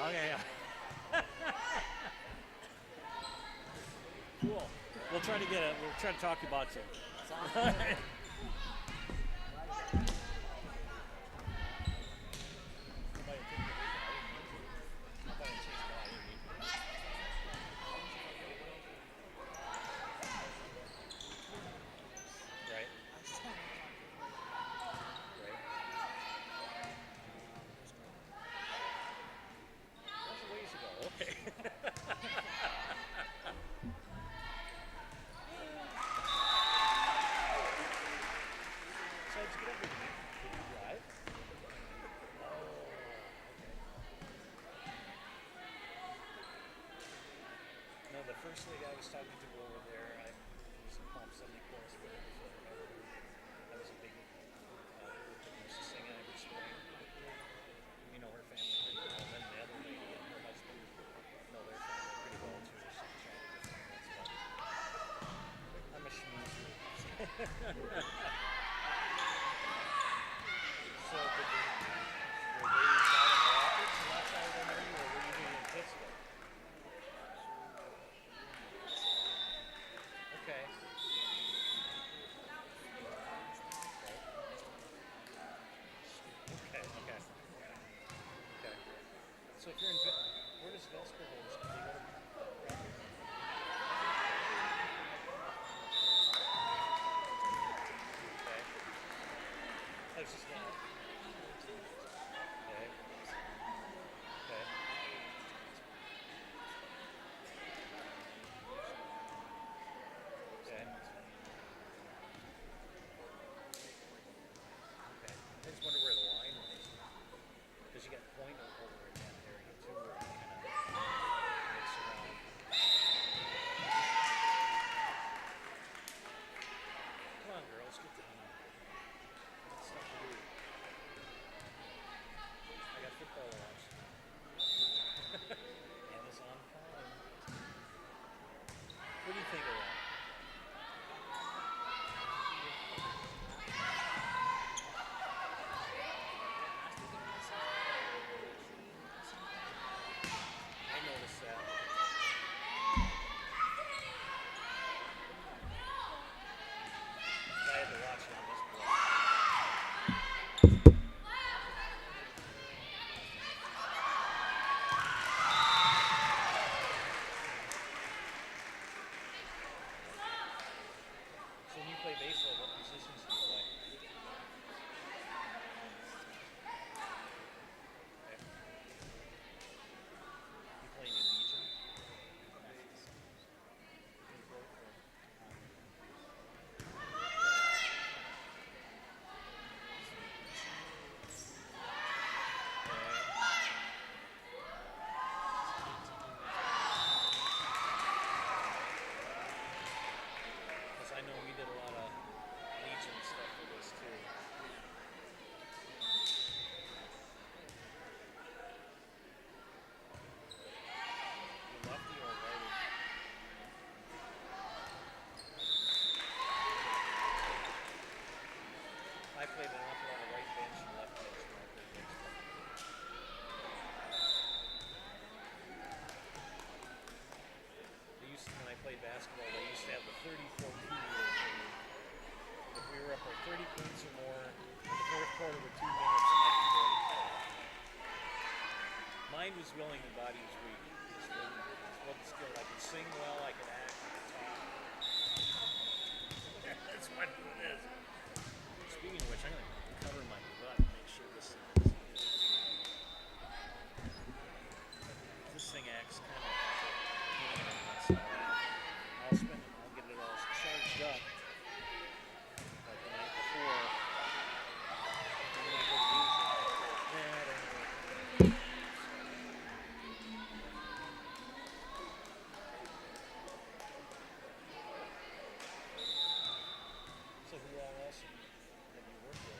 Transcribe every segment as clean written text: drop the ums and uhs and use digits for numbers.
Okay, yeah. Cool. We'll try to get it. We'll try to talk about you. Sounds good. Right. That's a ways ago. Okay. So let's get over here. Did you drive? Oh, okay. No, the first lady I was talking to over there, I was in Pacelli course with her before I was a big group that used to sing every spring. You know her family pretty well. Then the other lady and her husband know their family pretty well too. So I'm trying to get to know that stuff. I'm a schmoozer. So did they, were they down in Rapids and that side of the area, or were you doing in Pittsville? Okay. Okay, okay. Okay. So if you're in, where does Vesper hold? Do you go to Rapids? Okay. I was just gonna. Okay. Okay. Okay. Okay. I just wonder where the line was. Because you got Point over in that area too, where you kind of mix around. Come on, girls, get down. Got stuff to do. I got football to watch. Amazon Prime. What do you think of that? I noticed that. I had to watch it on this board. So when you play baseball, what positions do you play? Okay. You playing in Legion? Because I know we did a lot of Legion stuff for this too. You lefty or righty? I played an awful lot of right bench and left bench when I played baseball. They used to, when I played basketball, they used to have the 34-2 rule. If we were up by 30 points or more in the fourth quarter with 2 minutes, and I could go and play. Mine was willing and body was weak. Just wasn't skilled. I could sing well, I could act, I could talk. That's what it is. Speaking of which, I'm going to cover my butt and make sure this thing acts kind of so I'll get it all charged up like the night before. And then I go to use it. So who all else have you worked with?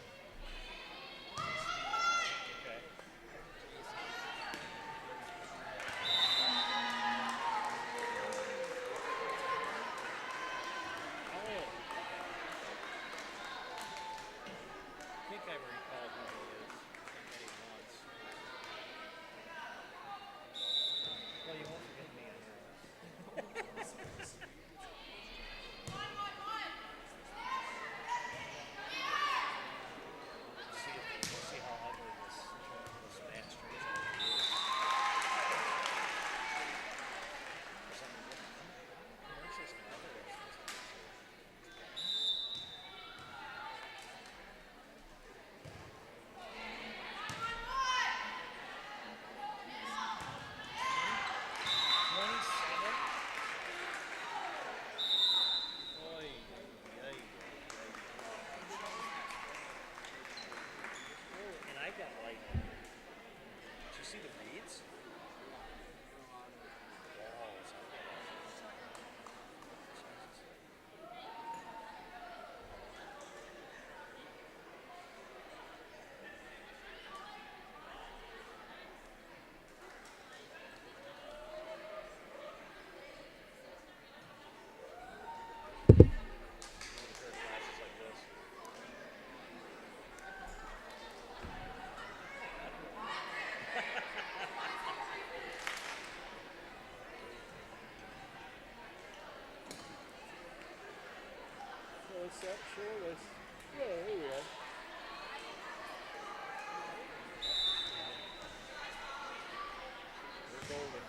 see the beads? Walls. What's up? Show us. Yeah, there you are. We're golden.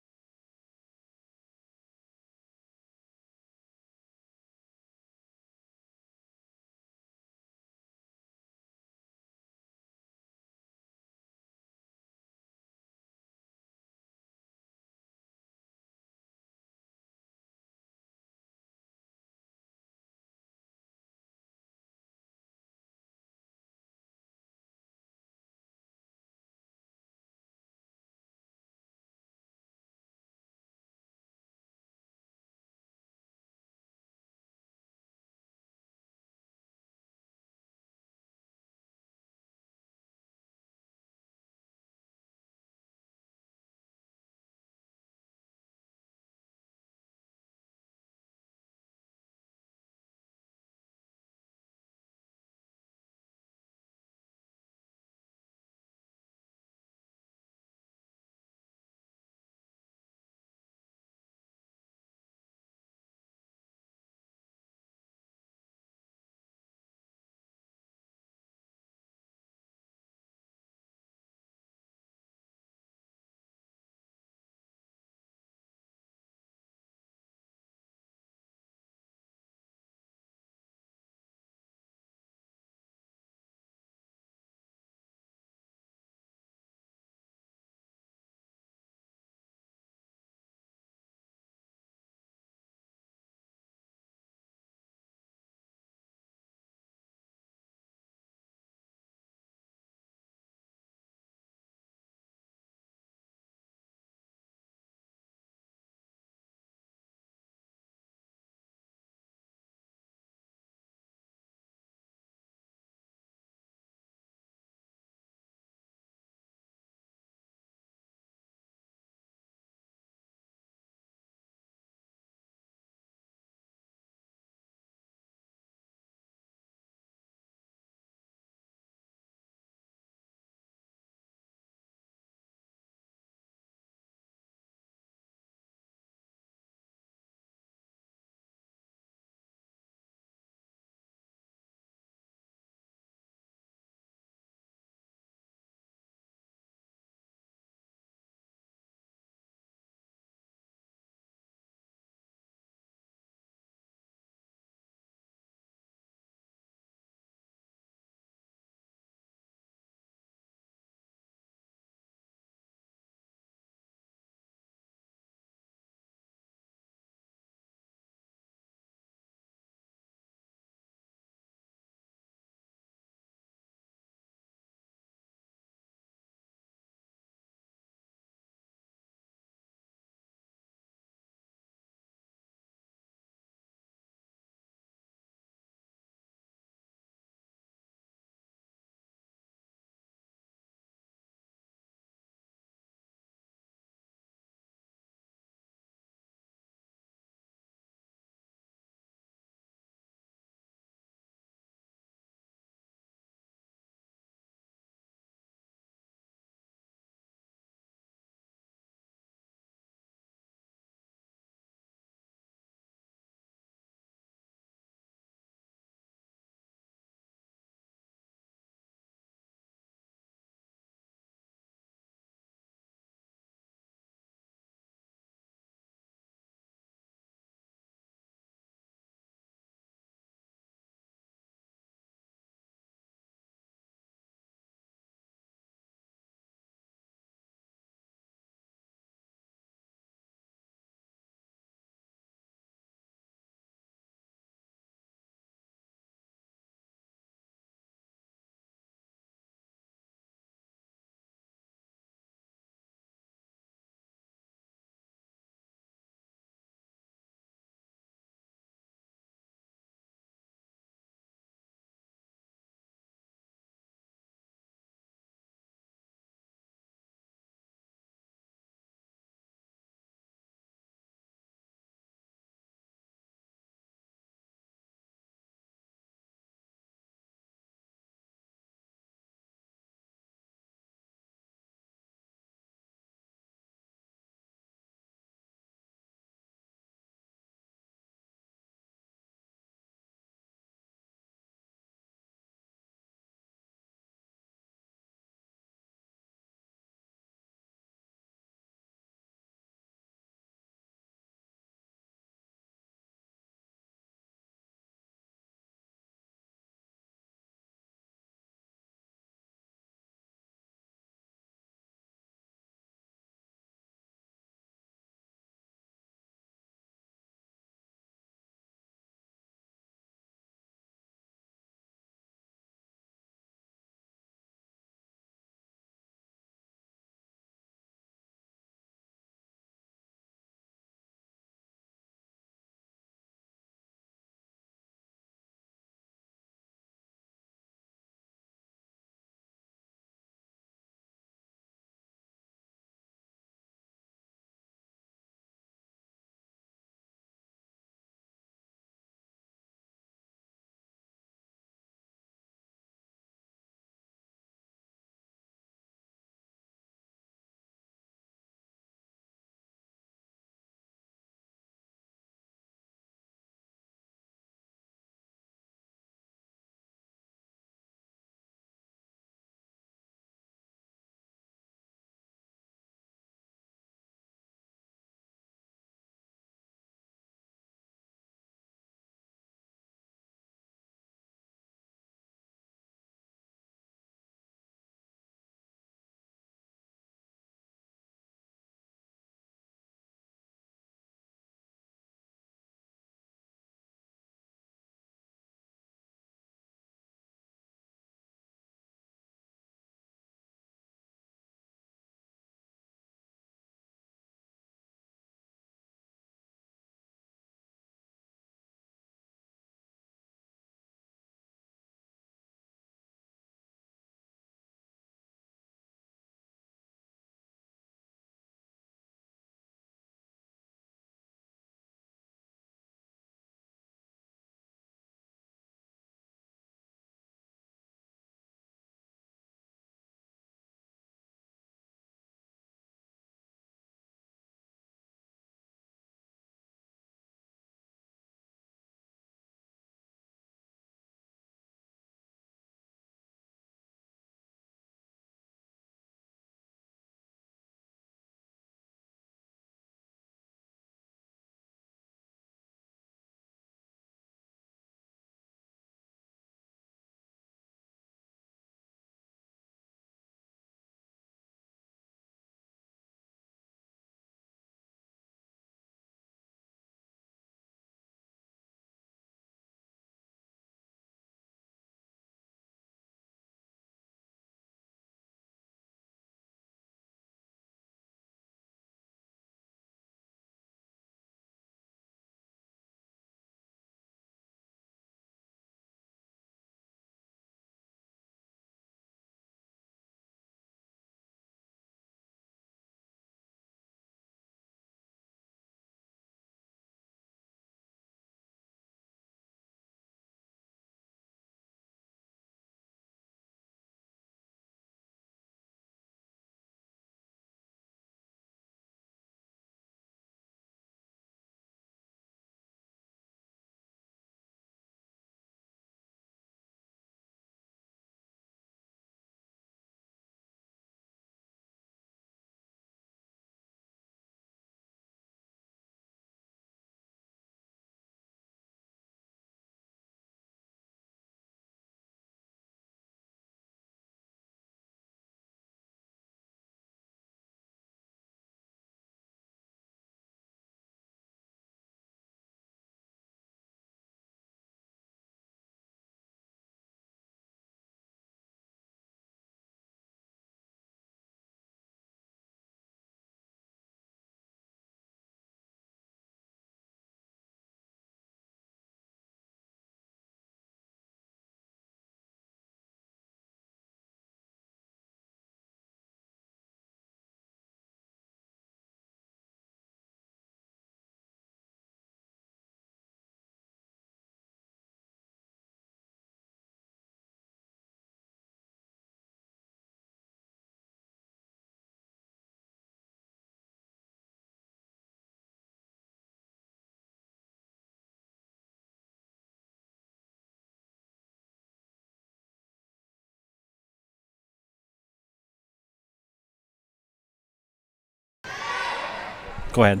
Go ahead.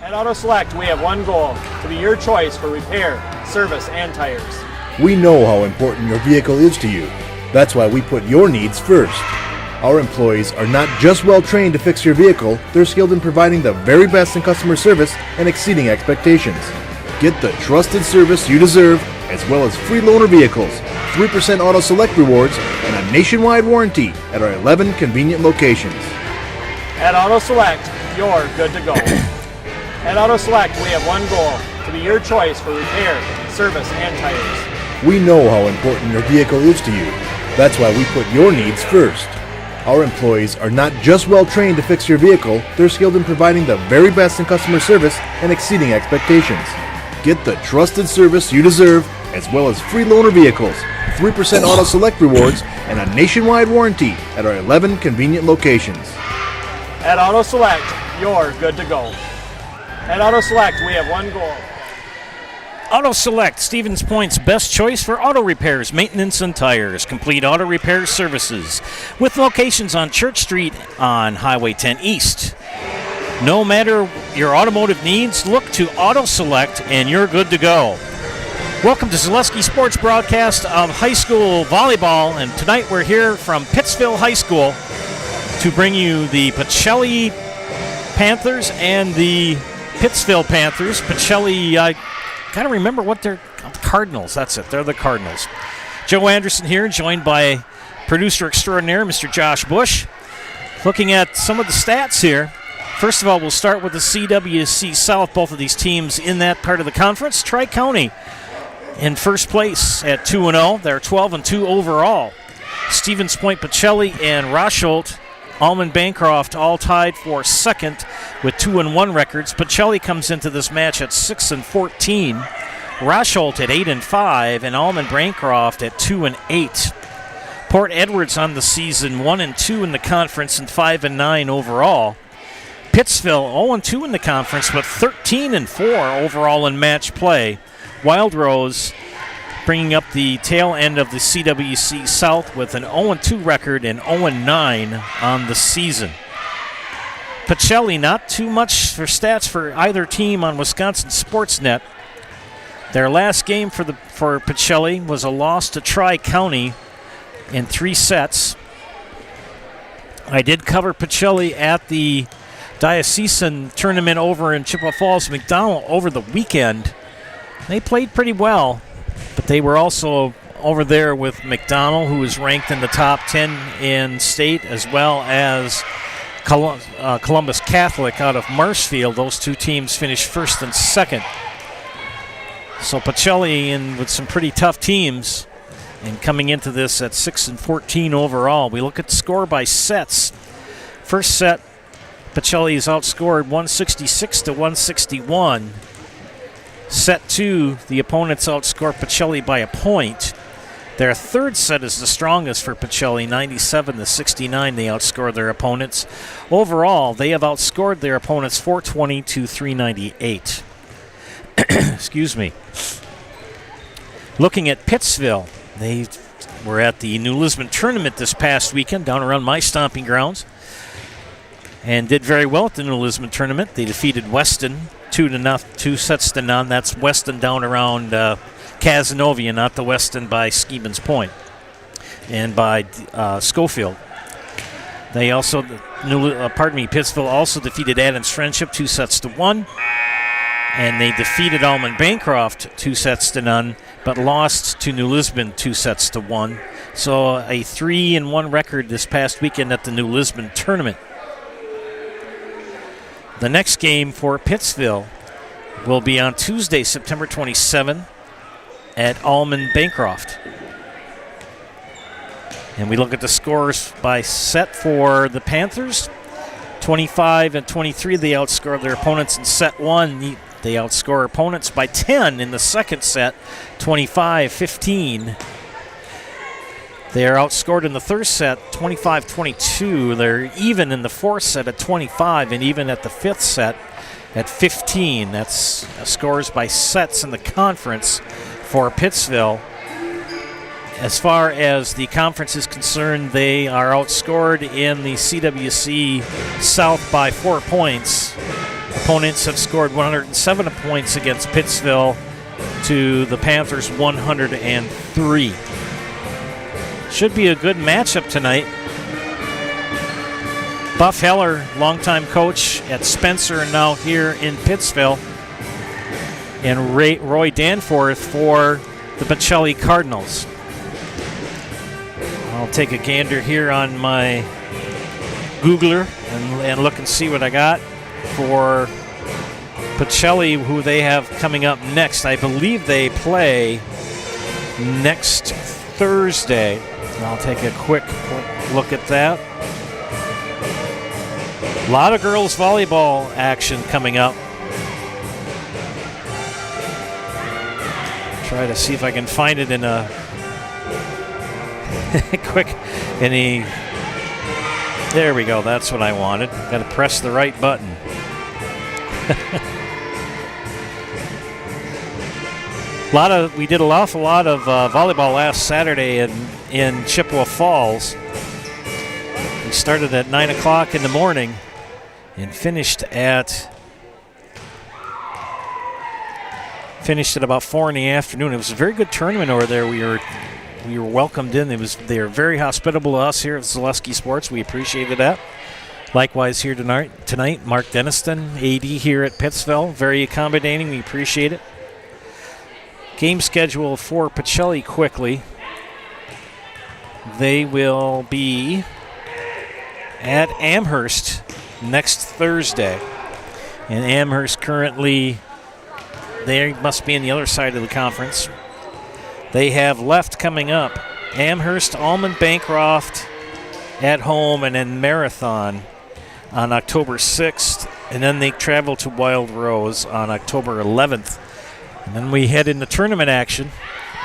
At Auto Select, we have one goal: to be your choice for repair, service, and tires. We know how important your vehicle is to you. That's why we put your needs first. Our employees are not just well trained to fix your vehicle, they're skilled in providing the very best in customer service and exceeding expectations. Get the trusted service you deserve, as well as free loaner vehicles, 3% Auto Select rewards, and a nationwide warranty at our 11 convenient locations. At Auto Select, you're good to go. At Auto Select, we have one goal: to be your choice for repair, service, and tires. We know how important your vehicle is to you. That's why we put your needs first. Our employees are not just well trained to fix your vehicle, they're skilled in providing the very best in customer service and exceeding expectations. Get the trusted service you deserve, as well as free loaner vehicles, 3% Auto Select rewards, and a nationwide warranty at our 11 convenient locations. At Auto Select, you're good to go. At Auto Select, we have one goal. Auto Select, Stevens Point's best choice for auto repairs, maintenance, and tires. Complete auto repair services with locations on Church Street on Highway 10 East. No matter your automotive needs, look to Auto Select and you're good to go. Welcome to Zaleski Sports broadcast of high school volleyball, and tonight we're here from Pittsville High School to bring you the Pacelli Panthers and the Pittsville Panthers. Pacelli, I gotta remember what they're Cardinals. That's it. They're the Cardinals. Joe Anderson here, joined by producer extraordinaire, Mr. Josh Bush. Looking at some of the stats here. First of all, we'll start with the CWC South. Both of these teams in that part of the conference. Tri-County in first place at 2-0. They're 12-2 overall. Stevens Point, Pacelli, and Rosholt, Almond Bancroft all tied for second with 2-1 records. Pacelli comes into this match at 6-14. Rosholt at 8-5, and Almond Bancroft at 2-8. Port Edwards on the season 1-2 in the conference and 5-9 overall. Pittsville 0-2 in the conference, but 13-4 overall in match play. Wild Rose bringing up the tail end of the CWC South with an 0-2 record and 0-9 on the season. Pacelli, not too much for stats for either team on Wisconsin Sportsnet. Their last game for Pacelli was a loss to Tri-County in 3 sets. I did cover Pacelli at the Diocesan tournament over in Chippewa Falls, McDonald, over the weekend. They played pretty well, but they were also over there with McDonald, who is ranked in the top 10 in state, as well as Columbus Catholic out of Marshfield. Those two teams finished first and second. So Pacelli in with some pretty tough teams and coming into this at 6-14 overall. We look at the score by sets. First set, Pacelli is outscored 166-161. Set 2, the opponents outscore Pacelli by a point. Their third set is the strongest for Pacelli, 97-69. They outscore their opponents. Overall, they have outscored their opponents 420-398. Excuse me. Looking at Pittsville, they were at the New Lisbon tournament this past weekend down around my stomping grounds and did very well at the New Lisbon tournament. They defeated Weston 2-0. That's Weston down around Cazenovia, not the Weston by Skeebans Point and by Schofield. They also, Pittsville also defeated Adams Friendship 2-1. And they defeated Almond Bancroft 2-0, but lost to New Lisbon 2-1. So a 3-1 record this past weekend at the New Lisbon tournament. The next game for Pittsville will be on Tuesday, September 27, at Almond Bancroft. And we look at the scores by set for the Panthers. 25-23, they outscored their opponents in set 1. They outscore opponents by 10 in the second set, 25-15. They are outscored in the third set, 25-22. They're even in the fourth set at 25, and even at the fifth set at 15. That's scores by sets in the conference for Pittsville. as far as the conference is concerned, they are outscored in the CWC South by 4 points. Opponents have scored 107 points against Pittsville to the Panthers 103. Should be a good matchup tonight. Buff Heller, longtime coach at Spencer and now here in Pittsville, and Roy Danforth for the Pacelli Cardinals. I'll take a gander here on my Googler and look and see what I got for Pacelli, who they have coming up next. I believe they play next Thursday. I'll take a quick look at that. A lot of girls volleyball action coming up. Try to see if I can find it in a there we go, that's what I wanted. Got to press the right button. We did an awful lot of volleyball last Saturday in Chippewa Falls. We started at 9 o'clock in the morning and finished at about 4 in the afternoon. It was a very good tournament over there. We were welcomed in. They were very hospitable to us here at Zaleski Sports. We appreciated that. Likewise here tonight, Mark Deniston, AD here at Pittsville, very accommodating. We appreciate it. Game schedule for Pacelli quickly. They will be at Amherst next Thursday. And Amherst currently, they must be on the other side of the conference. They have left coming up Amherst, Almond Bancroft at home, and then Marathon on October 6th. And then they travel to Wild Rose on October 11th. And then we head into tournament action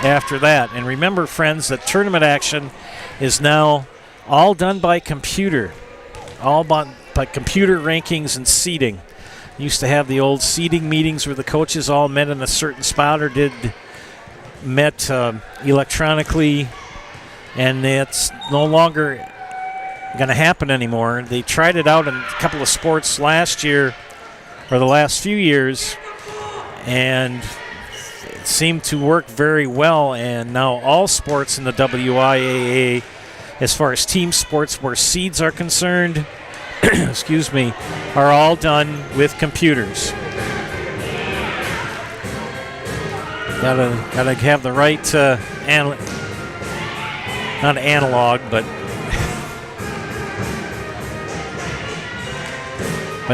after that. And remember, friends, that tournament action is now all done by computer. All by computer rankings and seeding. Used to have the old seeding meetings where the coaches all met in a certain spot or met electronically, and it's no longer going to happen anymore. They tried it out in a couple of sports last year, or the last few years, and it seemed to work very well, and now all sports in the WIAA, as far as team sports where seeds are concerned, excuse me, are all done with computers. Gotta have the right not analog, but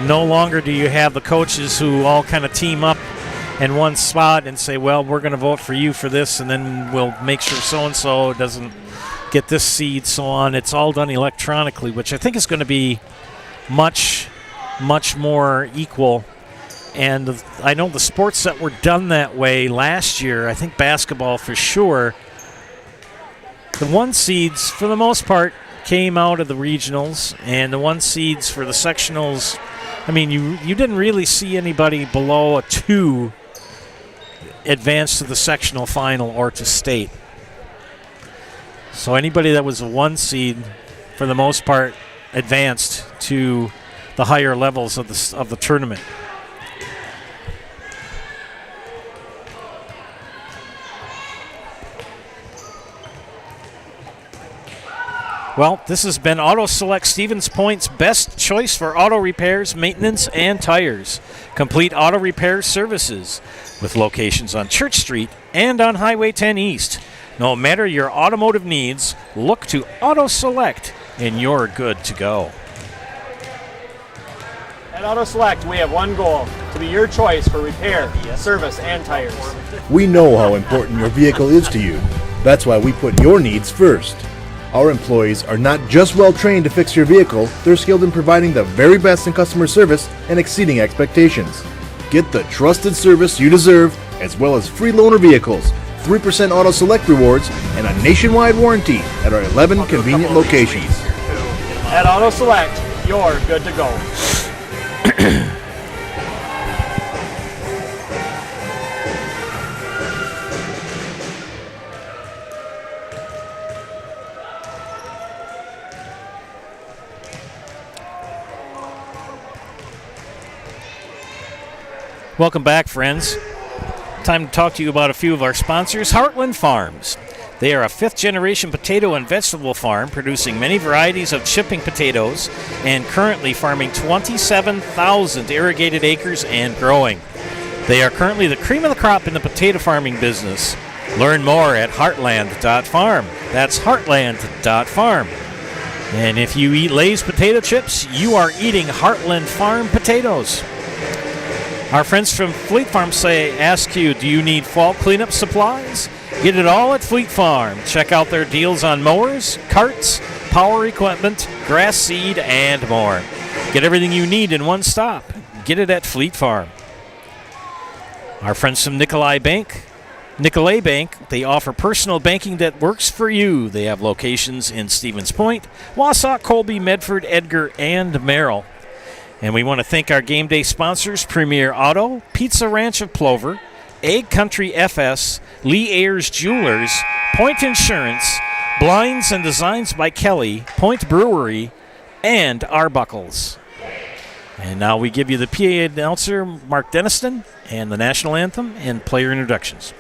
no longer do you have the coaches who all kind of team up in one spot and say, well, we're going to vote for you for this, and then we'll make sure so-and-so doesn't get this seed, so on. It's all done electronically, which I think is going to be much, much more equal. And I know the sports that were done that way last year, I think basketball for sure, the one seeds for the most part came out of the regionals, and the one seeds for the sectionals, I mean, you didn't really see anybody below a 2 advance to the sectional final or to state. So anybody that was a 1 seed, for the most part, advanced to the higher levels of the tournament. Well, this has been Auto Select Stevens Point's best choice for auto repairs, maintenance, and tires. Complete auto repair services with locations on Church Street and on Highway 10 East. No matter your automotive needs, look to Auto Select and you're good to go. At Auto Select, we have one goal: to be your choice for repair, service, and tires. We know how important your vehicle is to you. That's why we put your needs first. Our employees are not just well trained to fix your vehicle, they're skilled in providing the very best in customer service and exceeding expectations. Get the trusted service you deserve, as well as free loaner vehicles, 3% Auto Select rewards, and a nationwide warranty at our 11 convenient locations. At Auto Select, you're good to go. Welcome back, friends. Time to talk to you about a few of our sponsors. Heartland Farms. They are a fifth-generation potato and vegetable farm producing many varieties of chipping potatoes and currently farming 27,000 irrigated acres and growing. They are currently the cream of the crop in the potato farming business. Learn more at heartland.farm. That's heartland.farm. And if you eat Lay's potato chips, you are eating Heartland Farm potatoes. Our friends from Fleet Farm ask you, do you need fall cleanup supplies? Get it all at Fleet Farm. Check out their deals on mowers, carts, power equipment, grass seed, and more. Get everything you need in one stop. Get it at Fleet Farm. Our friends from Nicolay Bank, they offer personal banking that works for you. They have locations in Stevens Point, Wausau, Colby, Medford, Edgar, and Merrill. And we want to thank our game day sponsors, Premier Auto, Pizza Ranch of Plover, Egg Country FS, Lee Ayers Jewelers, Point Insurance, Blinds and Designs by Kelly, Point Brewery, and Arbuckles. And now we give you the PA announcer, Mark Denniston, and the national anthem and player introductions.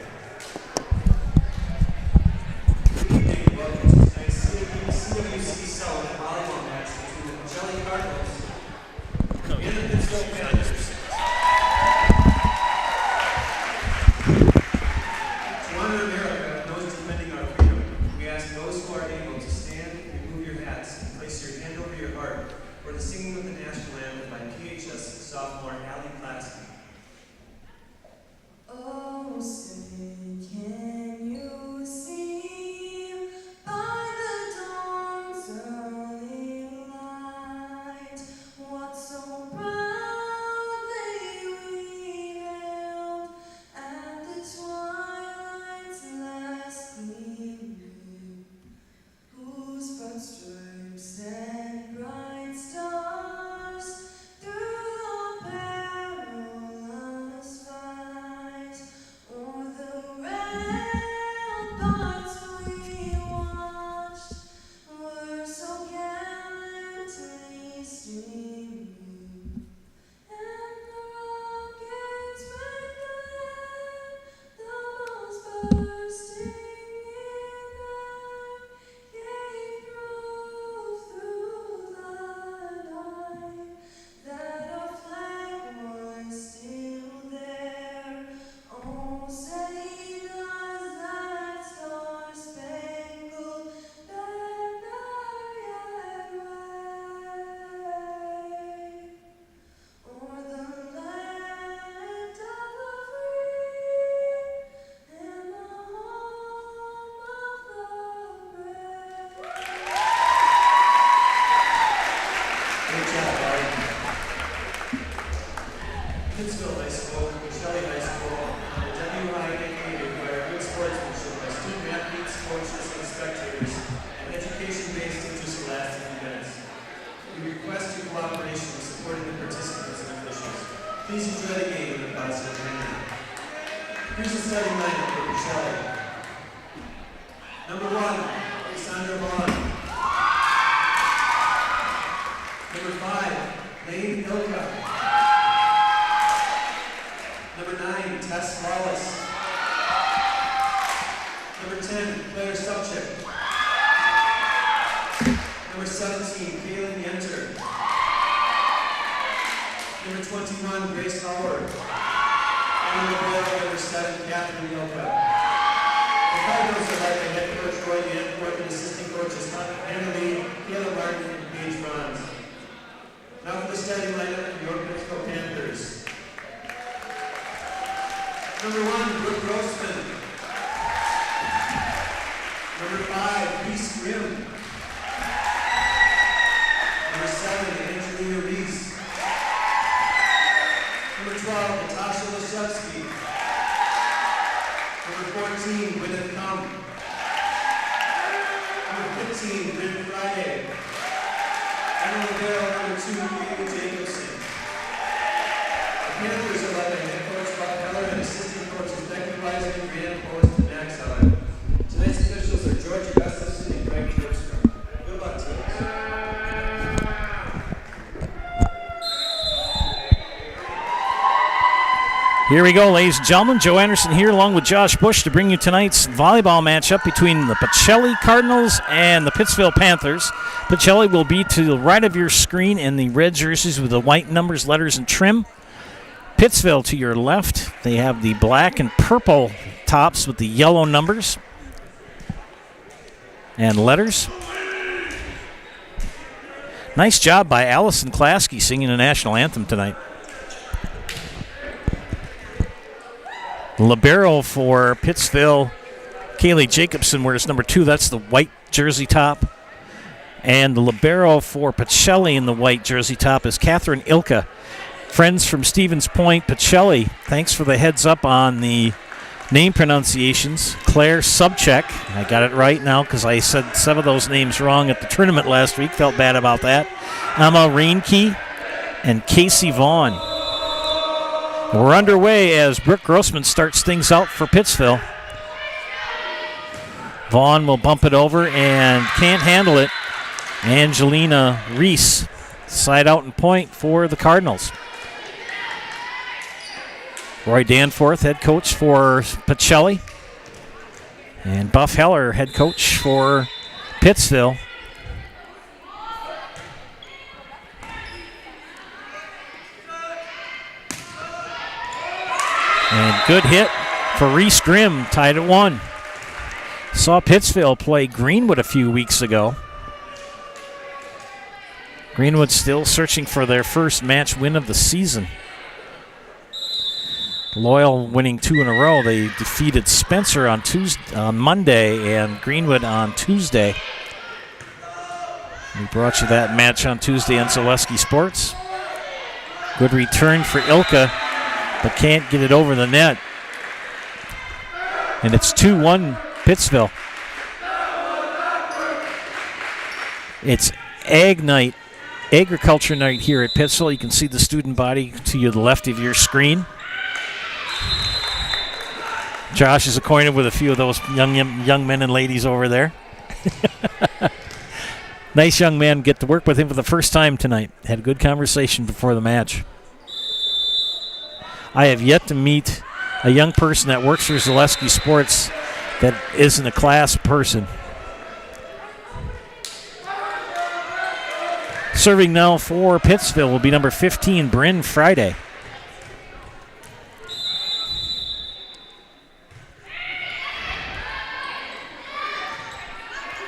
Pittsville High School, Pacelli High School, and the WIAA require good sportsmanship by student athletes, coaches, and spectators, and education-based interscholastic events. We request your cooperation in supporting the participants and officials. Please enjoy the game with a positive manner. Here's the starting lineup for Pacelli. Number 1, Sandra Vaughn. Number 5, Lane Ilka. Number 9, Tess Wallace. Number 10, Claire Subchick. Number 17, Kaylin Yenter. Number 21, Grace Howard. And number 7, Catherine Ilka. The Cardinals are led by head coach Roy Danforth and assistant coaches Hannah Lee, Kayla Martin, and Paige Bronze. Now for the starting lineup for the York Pittsville Panthers. Number 1, Brooke Grossman. Number 5, Reese Grimm. Number 7, Angelina Reese. Number 12, Natasha Lashevsky. Number 14, Gwyneth Kump. Number 15, Bryn Friday. And number 2, David Jacobson. The Panthers are led by head coach Buck Keller and assistant coaches Becky Wiseman, Grant Post, and Max Allen. Tonight's officials are George Augustus and Greg Lipstrom. Good luck to us. Here we go, ladies and gentlemen. Joe Anderson here along with Josh Bush to bring you tonight's volleyball matchup between the Pacelli Cardinals and the Pittsville Panthers. Pacelli will be to the right of your screen in the red jerseys with the white numbers, letters, and trim. Pittsville to your left. They have the black and purple tops with the yellow numbers and letters. Nice job by Allison Klasky singing the national anthem tonight. Libero for Pittsville, Kaylee Jacobson wears number 2. That's the white jersey top. And the libero for Pacelli in the white jersey top is Catherine Ilka. Friends from Stevens Point, Pacelli, thanks for the heads up on the name pronunciations. Claire Subcheck, I got it right now because I said some of those names wrong at the tournament last week. Felt bad about that. Emma Reinke and Casey Vaughn. We're underway as Brooke Grossman starts things out for Pittsville. Vaughn will bump it over and can't handle it. Angelina Reese, side out and point for the Cardinals. Roy Danforth, head coach for Pacelli. And Buff Heller, head coach for Pittsville. And good hit for Reese Grimm, tied at 1. Saw Pittsville play Greenwood a few weeks ago. Greenwood still searching for their first match win of the season. Loyal winning 2 in a row. They defeated Spencer on Monday and Greenwood on Tuesday. We brought you that match on Tuesday on Zaleski Sports. Good return for Ilka, but can't get it over the net. And it's 2-1 Pittsville. It's Ag Night, Agriculture Night here at Pittsville. You can see the student body to the left of your screen. Josh is acquainted with a few of those young men and ladies over there. Nice young man. Get to work with him for the first time tonight. Had a good conversation before the match. I have yet to meet a young person that works for Zaleski Sports that isn't a class person. Serving now for Pittsville will be number 15, Bryn Friday.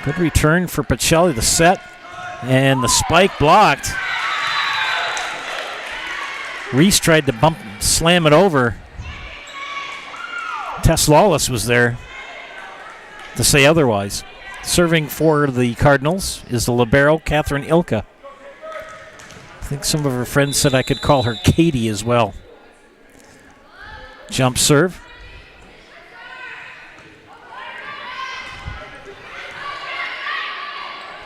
Good return for Pacelli, the set, and the spike blocked. Reese tried to slam it over. Tess Lawless was there to say otherwise. Serving for the Cardinals is the libero, Catherine Ilka. I think some of her friends said I could call her Katie as well. Jump serve.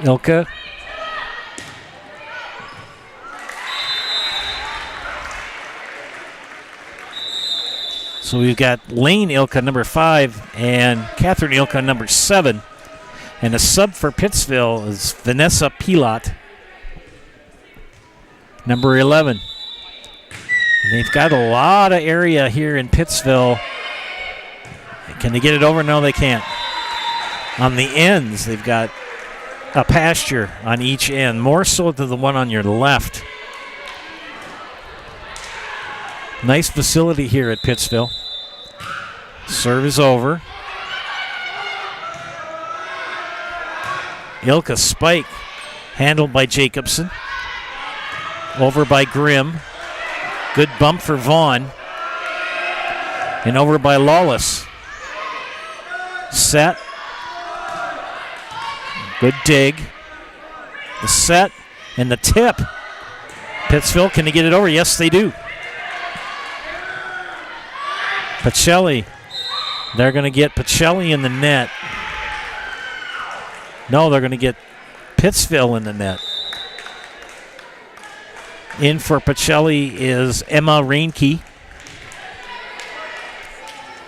Ilka. So we've got Lane Ilka, number 5, and Catherine Ilka, number 7. And a sub for Pittsville is Vanessa Pilot, number 11. And they've got a lot of area here in Pittsville. Can they get it over? No, they can't. On the ends, they've got a pasture on each end, more so than the one on your left. Nice facility here at Pittsville. Serve is over. Ilka spike, handled by Jacobson. Over by Grimm. Good bump for Vaughn. And over by Lawless. Set. Good dig. The set and the tip. Pittsville, can they get it over? Yes, they do. Pacelli. They're going to get Pacelli in the net. No, they're going to get Pittsville in the net. In for Pacelli is Emma Reinke.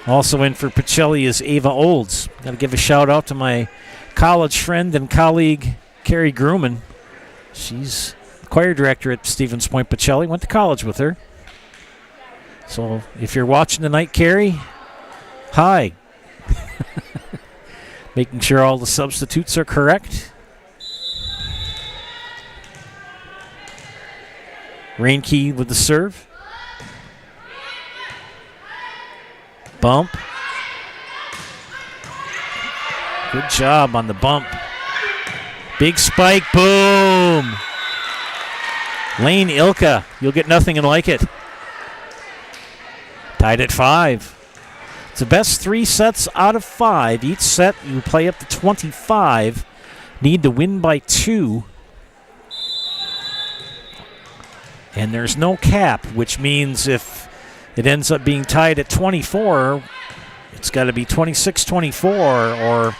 Also in for Pacelli is Ava Olds. Got to give a shout out to my college friend and colleague, Carrie Grumman. She's choir director at Stevens Point Pacelli. Went to college with her. So if you're watching tonight, Carrie, hi. Making sure all the substitutes are correct. Reinke with the serve. Bump. Good job on the bump. Big spike, boom. Lane Ilka, you'll get nothing like it. Tied at 5. It's the best 3 sets out of 5. Each set you play up to 25. Need to win by 2. And there's no cap, which means if it ends up being tied at 24, it's got to be 26-24, or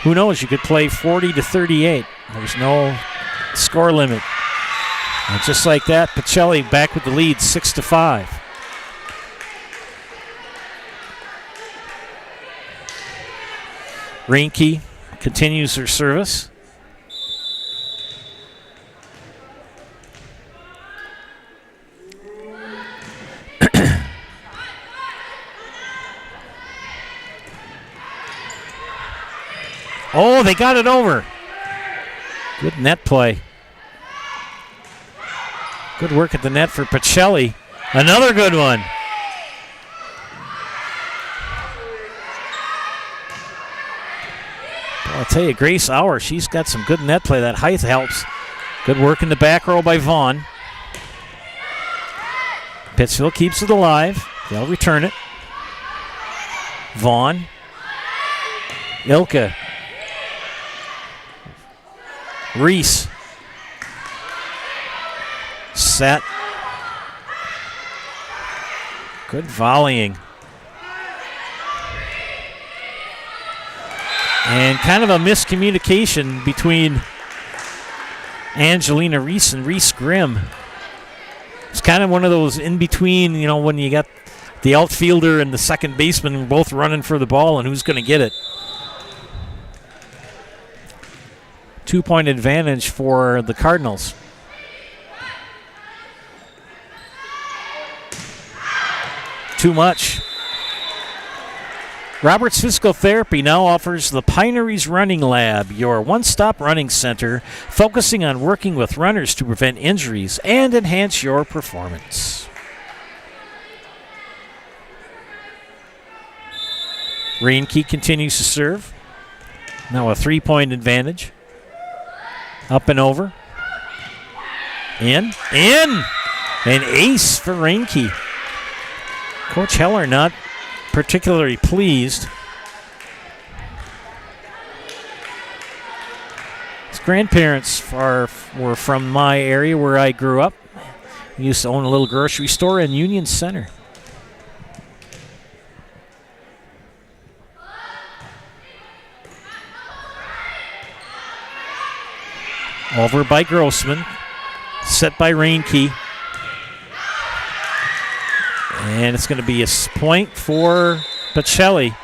who knows, you could play 40-38. There's no score limit. And just like that, Pacelli back with the lead, 6-5. Reinke continues her service. Oh, they got it over. Good net play. Good work at the net for Pacelli. Another good one. Well, I'll tell you, Grace Auer, she's got some good net play. That height helps. Good work in the back row by Vaughn. Pittsville keeps it alive. They'll return it. Vaughn. Ilka. Reese. Set. Good volleying. And kind of a miscommunication between Angelina Reese and Reese Grimm. It's kind of one of those in between, you know, when you got the outfielder and the second baseman both running for the ball and who's going to get it. 2-point advantage for the Cardinals. Too much. Roberts Physical Therapy now offers the Pineries Running Lab, your one-stop running center, focusing on working with runners to prevent injuries and enhance your performance. Reinke continues to serve. Now a 3-point advantage. Up and over. In. An ace for Reinke. Coach Heller not particularly pleased. His grandparents were from my area where I grew up. He used to own a little grocery store in Union Center. Over by Grossman. Set by Reinke. And it's going to be a point for Pacelli.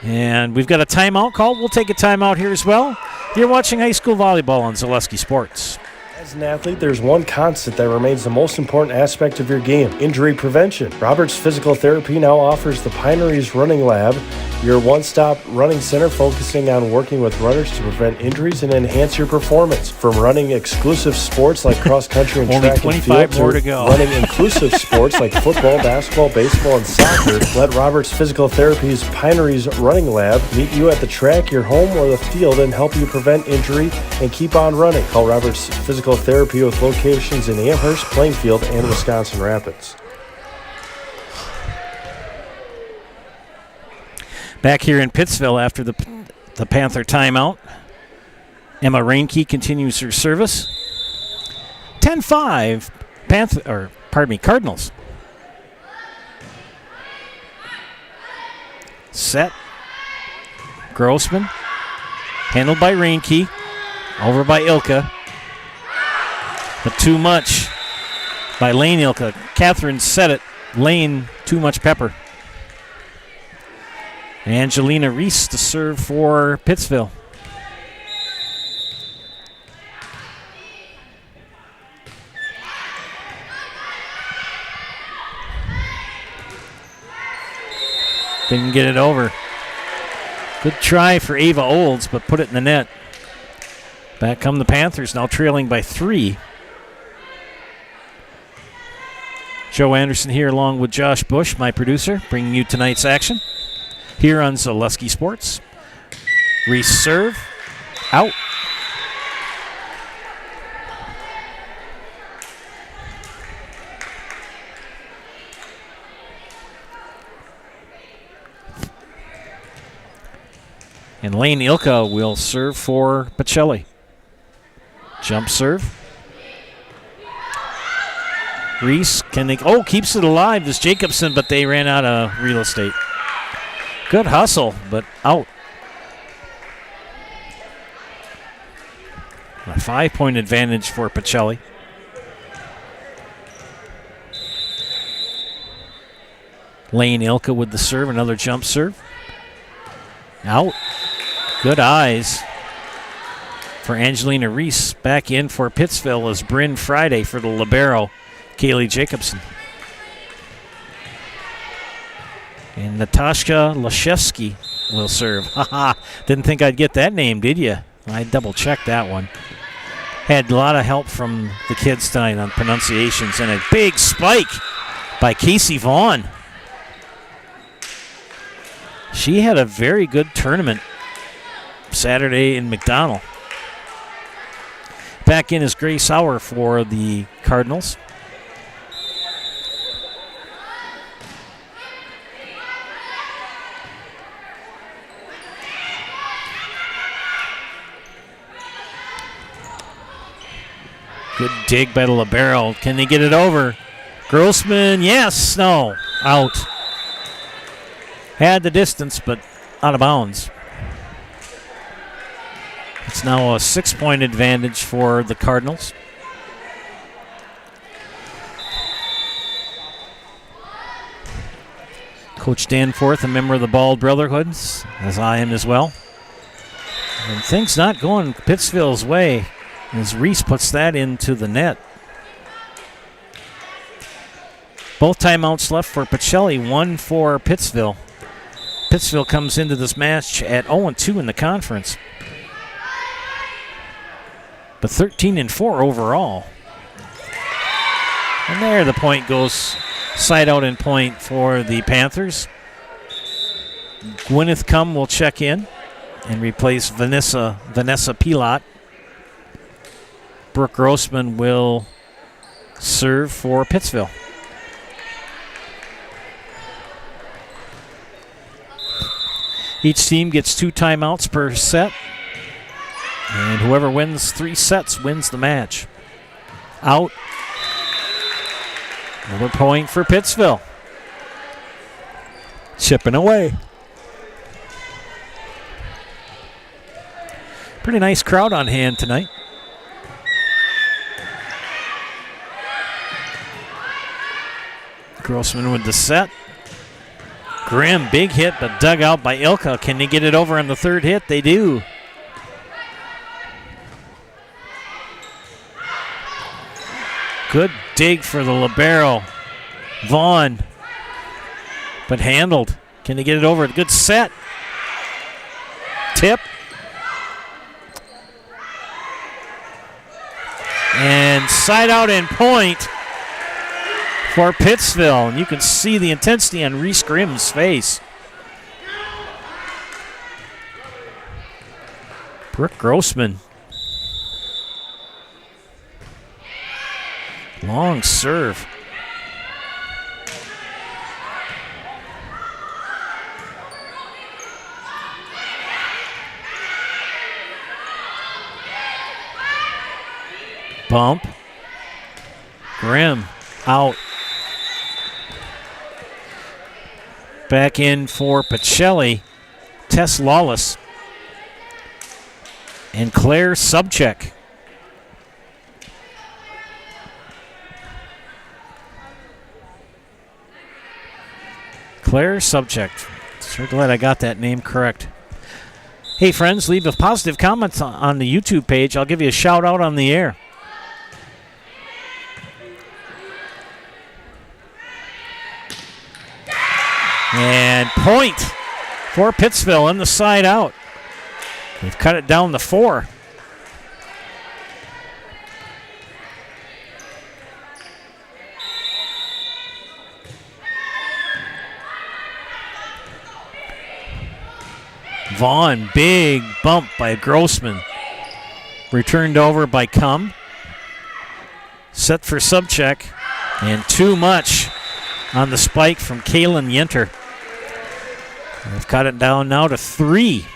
And we've got a timeout called. We'll take a timeout here as well. You're watching high school volleyball on Zaleski Sports. As an athlete, there's one constant that remains the most important aspect of your game: injury prevention. Roberts Physical Therapy now offers the Pineries Running Lab, your one-stop running center focusing on working with runners to prevent injuries and enhance your performance. From running exclusive sports like cross-country and Only track and 25 field more to to go. running inclusive sports like football, basketball, baseball, and soccer, let Roberts Physical Therapy's Pineries Running Lab meet you at the track, your home, or the field and help you prevent injury and keep on running. Call Roberts Physical Therapy with locations in Amherst, Plainfield, and Wisconsin Rapids. Back here in Pittsville after the Panther timeout. Emma Reinke continues her service. 10-5, Cardinals. Set. Grossman. Handled by Reinke. Over by Ilka. But too much by Lane Ilka. Catherine said it. Lane, too much pepper. Angelina Reese to serve for Pittsville. Didn't get it over. Good try for Ava Olds, but put it in the net. Back come the Panthers, now trailing by 3. Joe Anderson here along with Josh Bush, my producer, bringing you tonight's action here on Zaleski Sports. Reese serve. Out. And Lane Ilka will serve for Pacelli. Jump serve. Reese, can they? Oh, keeps it alive. This Jacobson, but they ran out of real estate. Good hustle, but out. A 5-point advantage for Pacelli. Lane Ilka with the serve, another jump serve. Out. Good eyes for Angelina Reese. Back in for Pittsville is Bryn Friday for the libero, Kaylee Jacobson. And Natasha Lashevsky will serve. Haha, didn't think I'd get that name, did you? I double-checked that one. Had a lot of help from the kids tonight on pronunciations, and a big spike by Casey Vaughn. She had a very good tournament Saturday in McDonald. Back in is Grace Sauer for the Cardinals. Good dig by the libero. Can they get it over? Grossman, yes, no, out. Had the distance, but out of bounds. It's now a 6-point advantage for the Cardinals. Coach Danforth, a member of the Bald Brotherhoods, as I am as well. And things not going Pittsville's way as Reese puts that into the net. Both timeouts left for Pacelli, 1 for Pittsville. Pittsville comes into this match at 0-2 in the conference, but 13-4 overall. And there the point goes side out and point for the Panthers. Gwyneth Cum will check in and replace Vanessa Pilot. Brooke Grossman will serve for Pittsville. Each team gets 2 timeouts per set, and whoever wins 3 sets wins the match. Out. Another point for Pittsville. Chipping away. Pretty nice crowd on hand tonight. Grossman with the set. Grimm, big hit, but dug out by Ilka. Can they get it over on the third hit? They do. Good dig for the libero. Vaughn, but handled. Can they get it over? Good set. Tip. And side out and point for Pittsville. And you can see the intensity on Reese Grimm's face. Brooke Grossman. Long serve. Bump. Grimm out. Back in for Pacelli, Tess Lawless, and Claire Subcheck. Claire Subcheck. Sure glad I got that name correct. Hey friends, leave a positive comment on the YouTube page. I'll give you a shout out on the air. And point for Pittsville in the side out. They've cut it down to 4. Vaughn, big bump by Grossman. Returned over by Cum. Set for subcheck. And too much on the spike from Kalen Yenter. They've cut it down now to 3.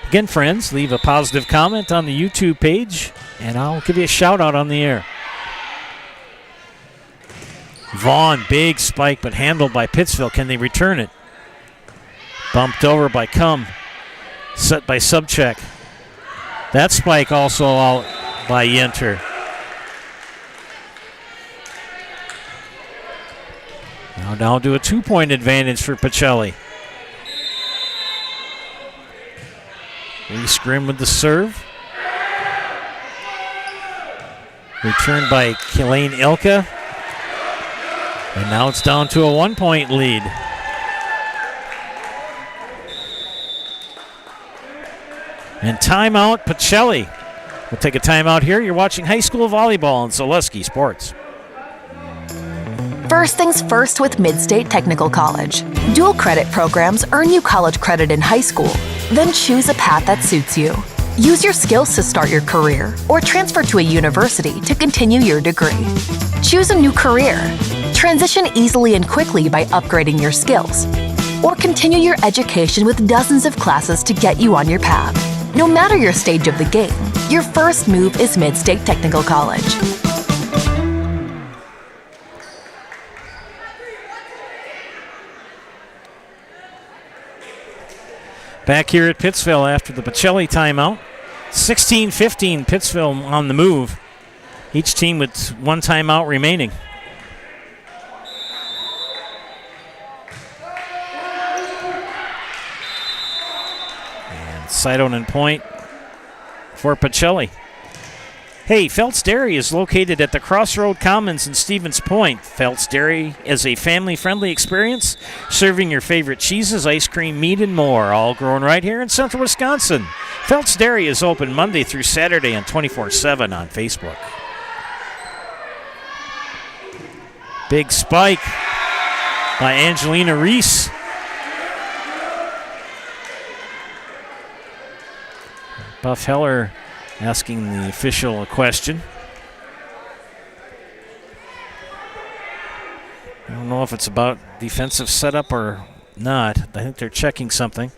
Again, friends, leave a positive comment on the YouTube page, and I'll give you a shout out on the air. Vaughn, big spike, but handled by Pittsville. Can they return it? Bumped over by Cum. Set by Subcheck. That spike also out by Yenter. Now down to a 2-point advantage for Pacelli. Reese Grimm with the serve. Returned by Kelaine Ilka. And now it's down to a 1-point lead. And timeout, Pacelli. We'll take a timeout here. You're watching high school volleyball on Zaleski Sports. First things first with Mid-State Technical College. Dual credit programs earn you college credit in high school. Then choose a path that suits you. Use your skills to start your career or transfer to a university to continue your degree. Choose a new career. Transition easily and quickly by upgrading your skills. Or continue your education with dozens of classes to get you on your path. No matter your stage of the game, your first move is Mid-State Technical College. Back here at Pittsville after the Pacelli timeout. 16-15, Pittsville on the move. Each team with 1 timeout remaining. And Sidonen point for Pacelli. Hey, Feltz Dairy is located at the Crossroad Commons in Stevens Point. Feltz Dairy is a family-friendly experience, serving your favorite cheeses, ice cream, meat, and more, all grown right here in central Wisconsin. Feltz Dairy is open Monday through Saturday and 24/7 on Facebook. Big spike by Angelina Reese. Buff Heller asking the official a question. I don't know if it's about defensive setup or not. I think they're checking something.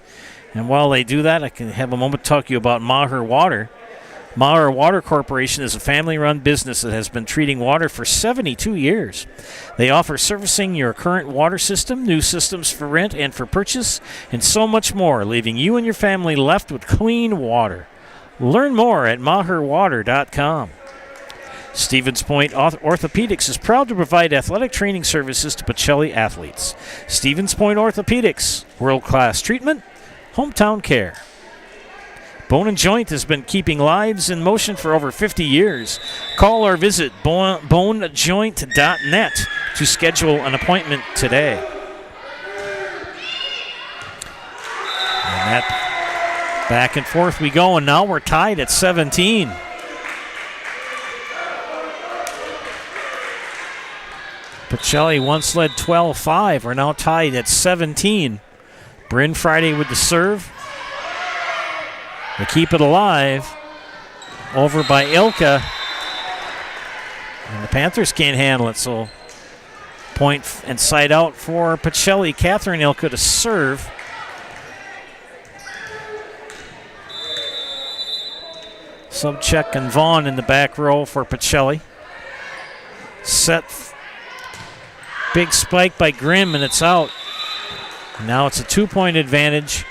And while they do that, I can have a moment to talk to you about Maher Water. Maher Water Corporation is a family-run business that has been treating water for 72 years. They offer servicing your current water system, new systems for rent and for purchase, and so much more, leaving you and your family left with clean water. Learn more at maherwater.com. Stevens Point Orthopedics is proud to provide athletic training services to Pacelli athletes. Stevens Point Orthopedics, world-class treatment, hometown care. Bone and Joint has been keeping lives in motion for over 50 years. Call or visit bonejoint.net to schedule an appointment today. And that back and forth we go, and now we're tied at 17. Pacelli once led 12-5. We're now tied at 17. Bryn Friday with the serve. They keep it alive. Over by Ilka. And the Panthers can't handle it, so point and side out for Pacelli. Catherine Ilka to serve. Subcheck and Vaughn in the back row for Pacelli. Set. Big spike by Grimm, and it's out. Now it's a 2-point advantage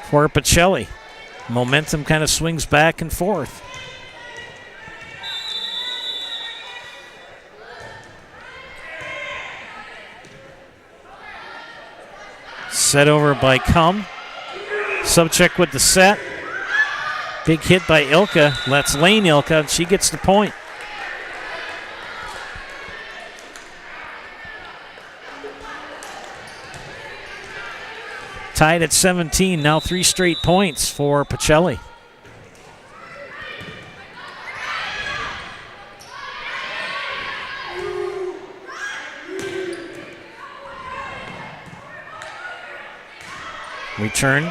for Pacelli. Momentum kind of swings back and forth. Set over by Cum. Subcheck with the set. Big hit by Ilka. Lets Lane Ilka, and she gets the point. Tied at 17, now 3 straight points for Pacelli. Return.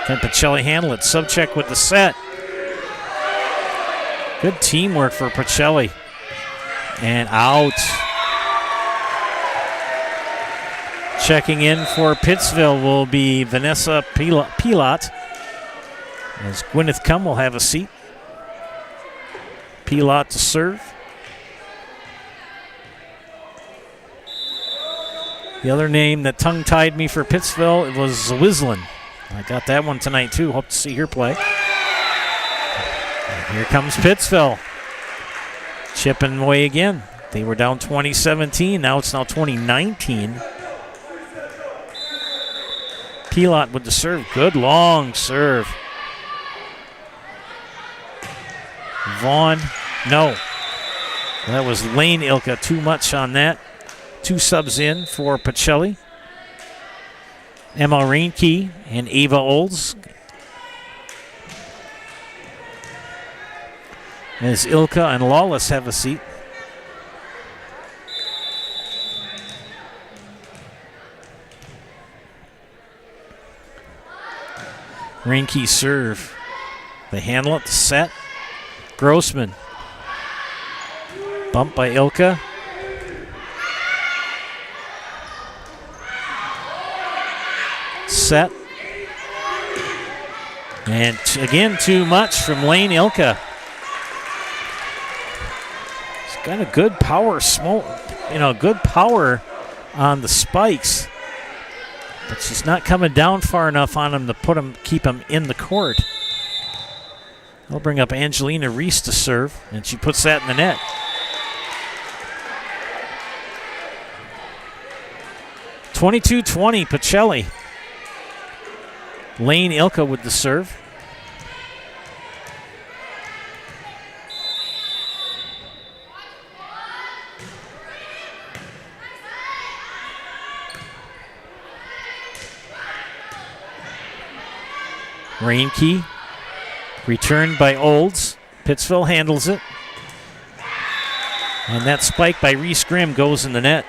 Can Pacelli handle it? Subcheck with the set. Good teamwork for Pacelli. And out. Checking in for Pittsville will be Vanessa Pilot. As Gwyneth Cum will have a seat. Pilot to serve. The other name that tongue-tied me for Pittsville, it was Wislin. I got that one tonight, too. Hope to see her play. And here comes Pittsville. Chipping away again. They were down 2017. Now it's 2019. Pilot with the serve. Good long serve. Vaughn. No. That was Lane Ilka. Too much on that. 2 subs in for Pacelli. Emma Reinke and Ava Olds. As Ilka and Lawless have a seat. Reinke serve. They handle it, the set. Grossman. Bump by Ilka. Set. And again, too much from Lane Ilka. He's got a good power good power on the spikes. But she's not coming down far enough on him to keep him in the court. I'll bring up Angelina Reese to serve, and she puts that in the net. (22-20) Pacelli. Lane Ilka with the serve. Reinke. Returned by Olds. Pittsville handles it. And that spike by Reese Grimm goes in the net.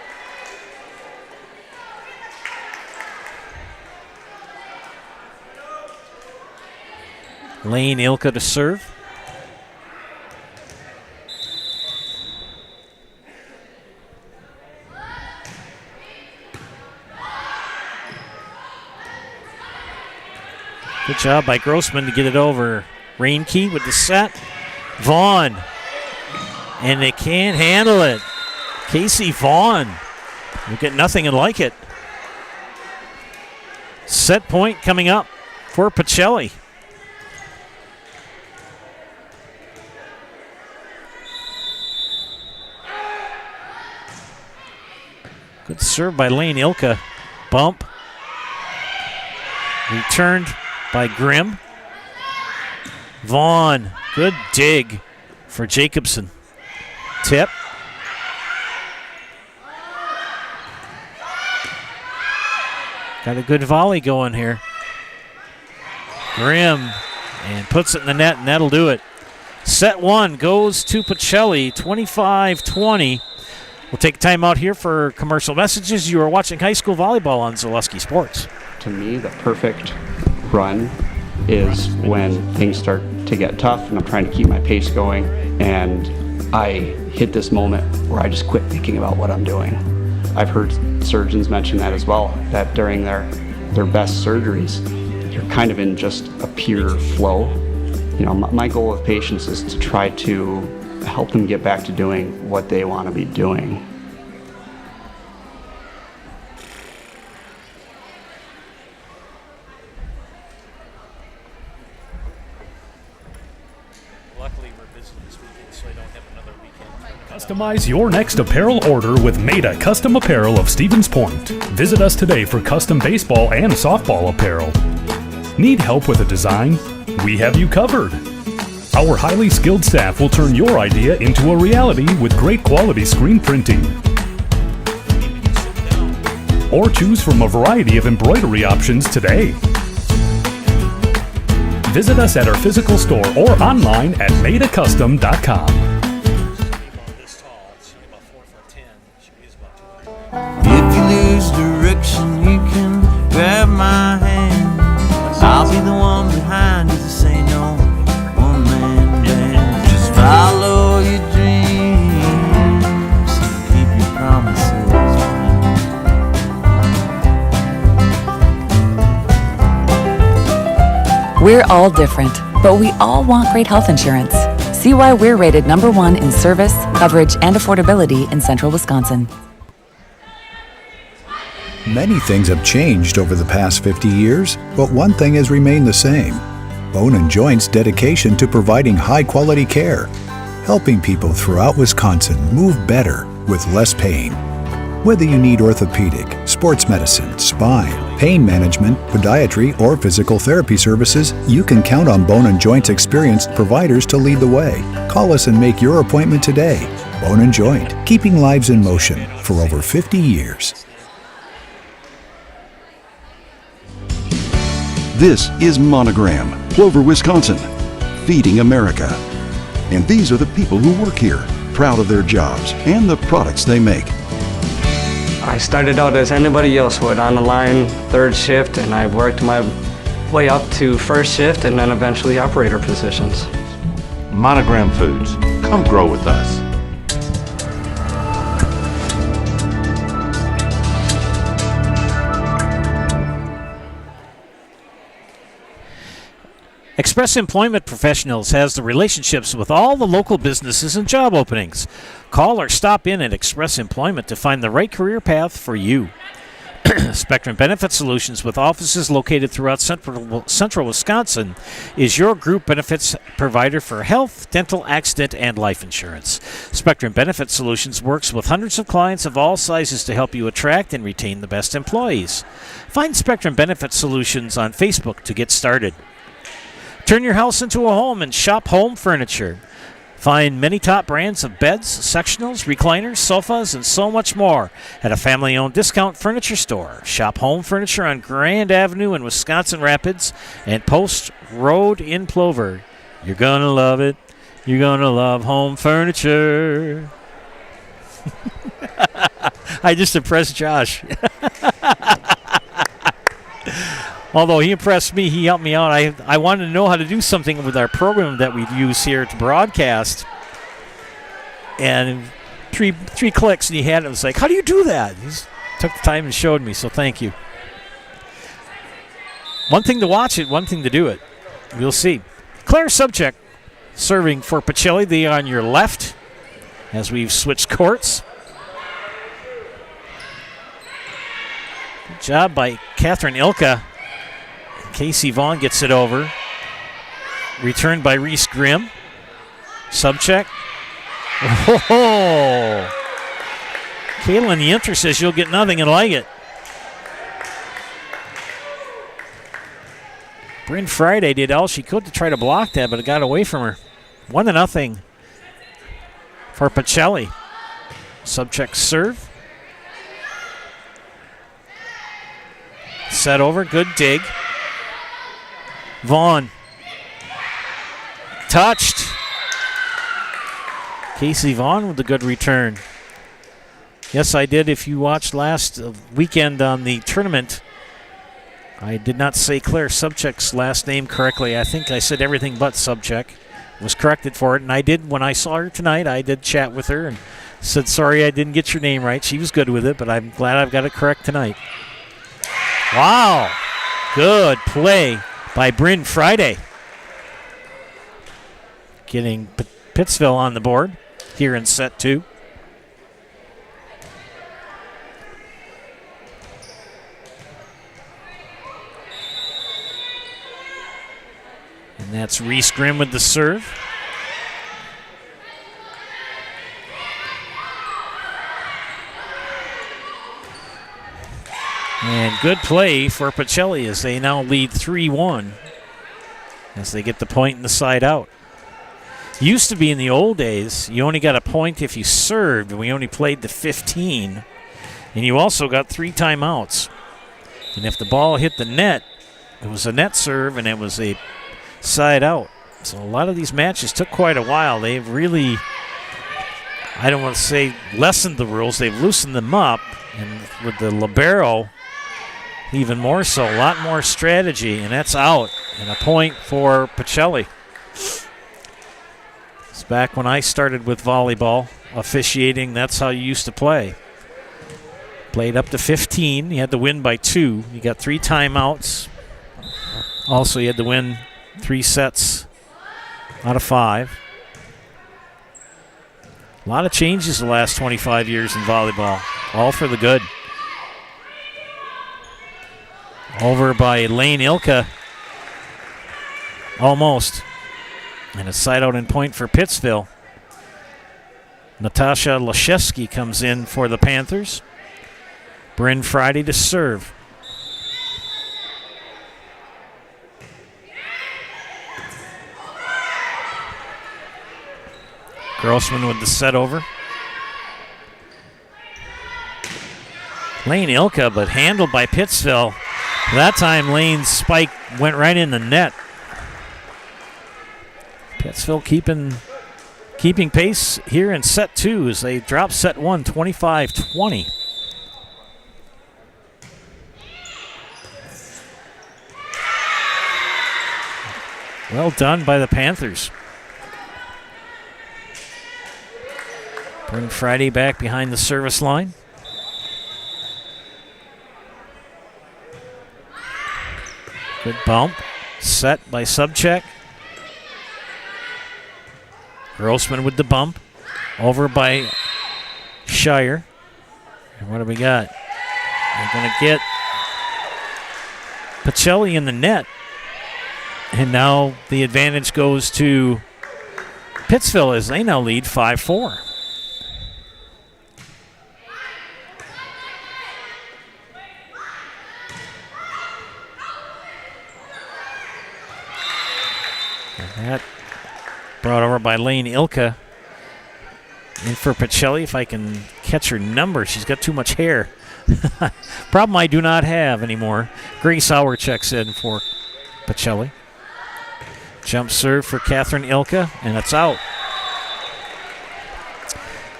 Lane Ilka to serve. Good job by Grossman to get it over. Reinke with the set. Vaughn. And they can't handle it. Casey Vaughn. You'll get nothing and like it. Set point coming up for Pacelli. Good serve by Lane Ilka. Bump. Returned by Grimm. Vaughn. Good dig for Jacobson. Tip. Got a good volley going here. Grimm. And puts it in the net, and that'll do it. Set one goes to Pacelli, 25-20. We'll take time out here for commercial messages. You are watching high school volleyball on Zaleski Sports. To me, the perfect run is when things start to get tough and I'm trying to keep my pace going and I hit this moment where I just quit thinking about what I'm doing. I've heard surgeons mention that as well, that during their best surgeries, you're kind of in just a pure flow. You know, my goal with patients is to try to help them get back to doing what they want to be doing. Luckily, we're busy this weekend, so I don't have another weekend. Customize your next apparel order with Maida Custom Apparel of Stevens Point. Visit us today for custom baseball and softball apparel. Need help with a design? We have you covered. Our highly skilled staff will turn your idea into a reality with great quality screen printing. or choose from a variety of embroidery options today. Visit us at our physical store or online at madeacustom.com. This tall, she's about 4'10". She weighs about 200. If you lose direction, you can grab my hand. I'll be the one behind you to say no one-man band. Just follow your dreams and keep your promises. We're all different, but we all want great health insurance. See why we're rated #1 in service, coverage, and affordability in central Wisconsin. Many things have changed over the past 50 years, but one thing has remained the same. Bone & Joint's dedication to providing high-quality care, helping people throughout Wisconsin move better with less pain. Whether you need orthopedic, sports medicine, spine, pain management, podiatry, or physical therapy services, you can count on Bone & Joint's experienced providers to lead the way. Call us and make your appointment today. Bone & Joint, keeping lives in motion for over 50 years. This is Monogram, Plover, Wisconsin, feeding America. And these are the people who work here, proud of their jobs and the products they make. I started out as anybody else would, on the line, third shift, and I worked my way up to first shift and then eventually operator positions. Monogram Foods, come grow with us. Express Employment Professionals has the relationships with all the local businesses and job openings. Call or stop in at Express Employment to find the right career path for you. Spectrum Benefit Solutions, with offices located throughout central Wisconsin, is your group benefits provider for health, dental, accident, and life insurance. Spectrum Benefit Solutions works with hundreds of clients of all sizes to help you attract and retain the best employees. Find Spectrum Benefit Solutions on Facebook to get started. Turn your house into a home and shop home furniture. Find many top brands of beds, sectionals, recliners, sofas, and so much more at a family-owned discount furniture store. Shop home furniture on Grand Avenue in Wisconsin Rapids and Post Road in Plover. You're going to love it. You're going to love home furniture. I just impressed Josh. Although he impressed me, he helped me out. I wanted to know how to do something with our program that we use here to broadcast. And three clicks, and he had it. It was like, how do you do that? He took the time and showed me, so thank you. One thing to watch it, one thing to do it. We'll see. Claire Subcheck serving for Pacelli. They on your left as we've switched courts. Good job by Catherine Ilka. Casey Vaughn gets it over. Returned by Reese Grimm. Subcheck. Oh! Caitlin Yinter says you'll get nothing and like it. Bryn Friday did all she could to try to block that, but it got away from her. 1-0 for Pacelli. Subcheck serve. Set over, good dig. Vaughn. Touched. Casey Vaughn with a good return. Yes, I did. If you watched last weekend on the tournament, I did not say Claire Subcheck's last name correctly. I think I said everything but Subcheck. Was corrected for it, and I did. When I saw her tonight, I did chat with her and said, sorry I didn't get your name right. She was good with it, but I'm glad I've got it correct tonight. Wow. Good play by Bryn Friday. Getting Pittsville on the board here in set 2. And that's Reese Grimm with the serve. And good play for Pacelli as they now lead 3-1 as they get the point in the side out. Used to be in the old days, you only got a point if you served, and we only played to 15. And you also got 3 timeouts. And if the ball hit the net, it was a net serve and it was a side out. So a lot of these matches took quite a while. They've really, I don't want to say lessened the rules, they've loosened them up. And with the libero, even more so, a lot more strategy, and that's out. And a point for Pacelli. It's back when I started with volleyball officiating, that's how you used to play. Played up to 15. You had to win by 2. You got 3 timeouts. Also, you had to win 3 sets out of 5. A lot of changes the last 25 years in volleyball, all for the good. Over by Lane Ilka, almost. And a side out and point for Pittsville. Natasha Lashevsky comes in for the Panthers. Bryn Friday to serve. Grossman with the set over. Lane Ilka, but handled by Pittsville. That time Lane's spike went right in the net. Pittsville keeping pace here in set 2 as they drop set 1, 25-20. Well done by the Panthers. Bring Friday back behind the service line. Good bump. Set by Subcheck. Grossman with the bump. Over by Shire. And what do we got? We're going to get Pacelli in the net. And now the advantage goes to Pittsville as they now lead 5-4. That brought over by Lane Ilka. In for Pacelli, if I can catch her number. She's got too much hair. Problem I do not have anymore. Grace Sauer checks in for Pacelli. Jump serve for Catherine Ilka, and it's out.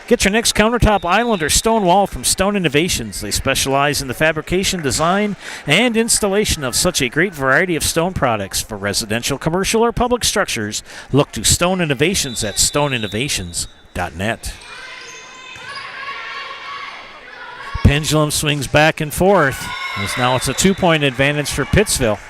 Get your next countertop island or stone wall from Stone Innovations. They specialize in the fabrication, design, and installation of such a great variety of stone products. For residential, commercial, or public structures, look to Stone Innovations at stoneinnovations.net. Pendulum swings back and forth, as now it's a 2-point advantage for Pittsville.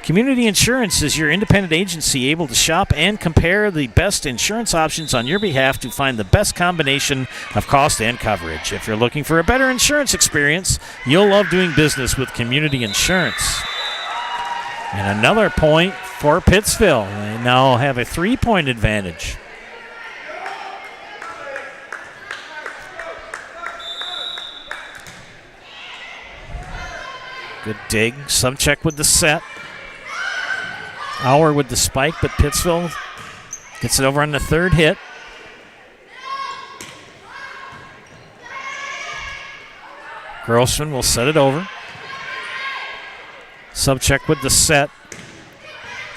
Community Insurance is your independent agency able to shop and compare the best insurance options on your behalf to find the best combination of cost and coverage. If you're looking for a better insurance experience, you'll love doing business with Community Insurance. And another point for Pittsville. They now have a 3-point advantage. Good dig. Subcheck with the set. Auer with the spike, but Pittsville gets it over on the 3rd hit. Grossman will set it over. Subcheck with the set.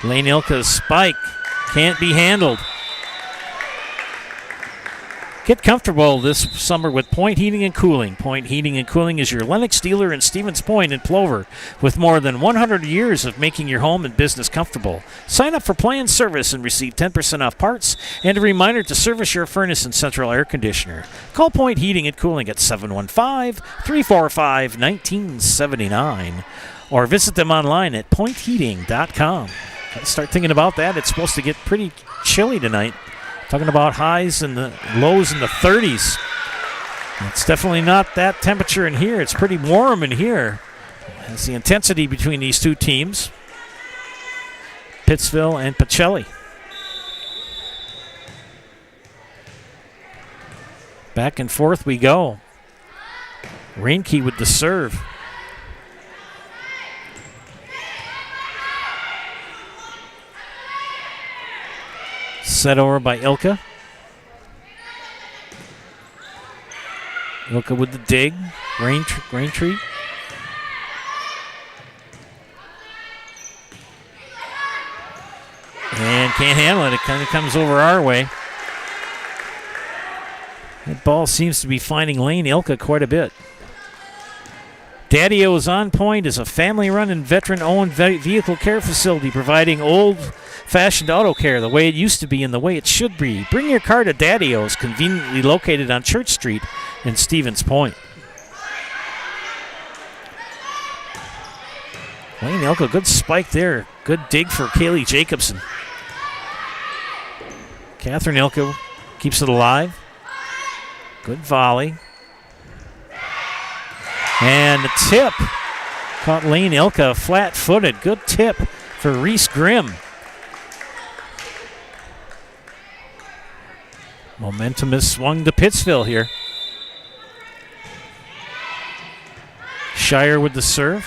Lane Ilka's spike can't be handled. Get comfortable this summer with Point Heating and Cooling. Point Heating and Cooling is your Lennox dealer in Stevens Point and Plover with more than 100 years of making your home and business comfortable. Sign up for planned service and receive 10% off parts and a reminder to service your furnace and central air conditioner. Call Point Heating and Cooling at 715-345-1979 or visit them online at pointheating.com. Gotta start thinking about that. It's supposed to get pretty chilly tonight. Talking about highs and the lows in the 30s. It's definitely not that temperature in here. It's pretty warm in here. That's the intensity between these two teams. Pittsville and Pacelli. Back and forth we go. Reinke with the serve. Set over by Ilka. Ilka with the dig. Raintree. And can't handle it. It kind of comes over our way. That ball seems to be finding Lane Ilka quite a bit. Daddy-O's On Point is a family-run and veteran-owned vehicle care facility providing old-fashioned auto care the way it used to be and the way it should be. Bring your car to Daddy-O's, conveniently located on Church Street in Stevens Point. Lane Ilka, good spike there. Good dig for Kaylee Jacobson. Catherine Ilka keeps it alive. Good volley. And the tip caught Lane Ilka flat-footed. Good tip for Reese Grimm. Momentum is swung to Pittsville here. Shire with the serve.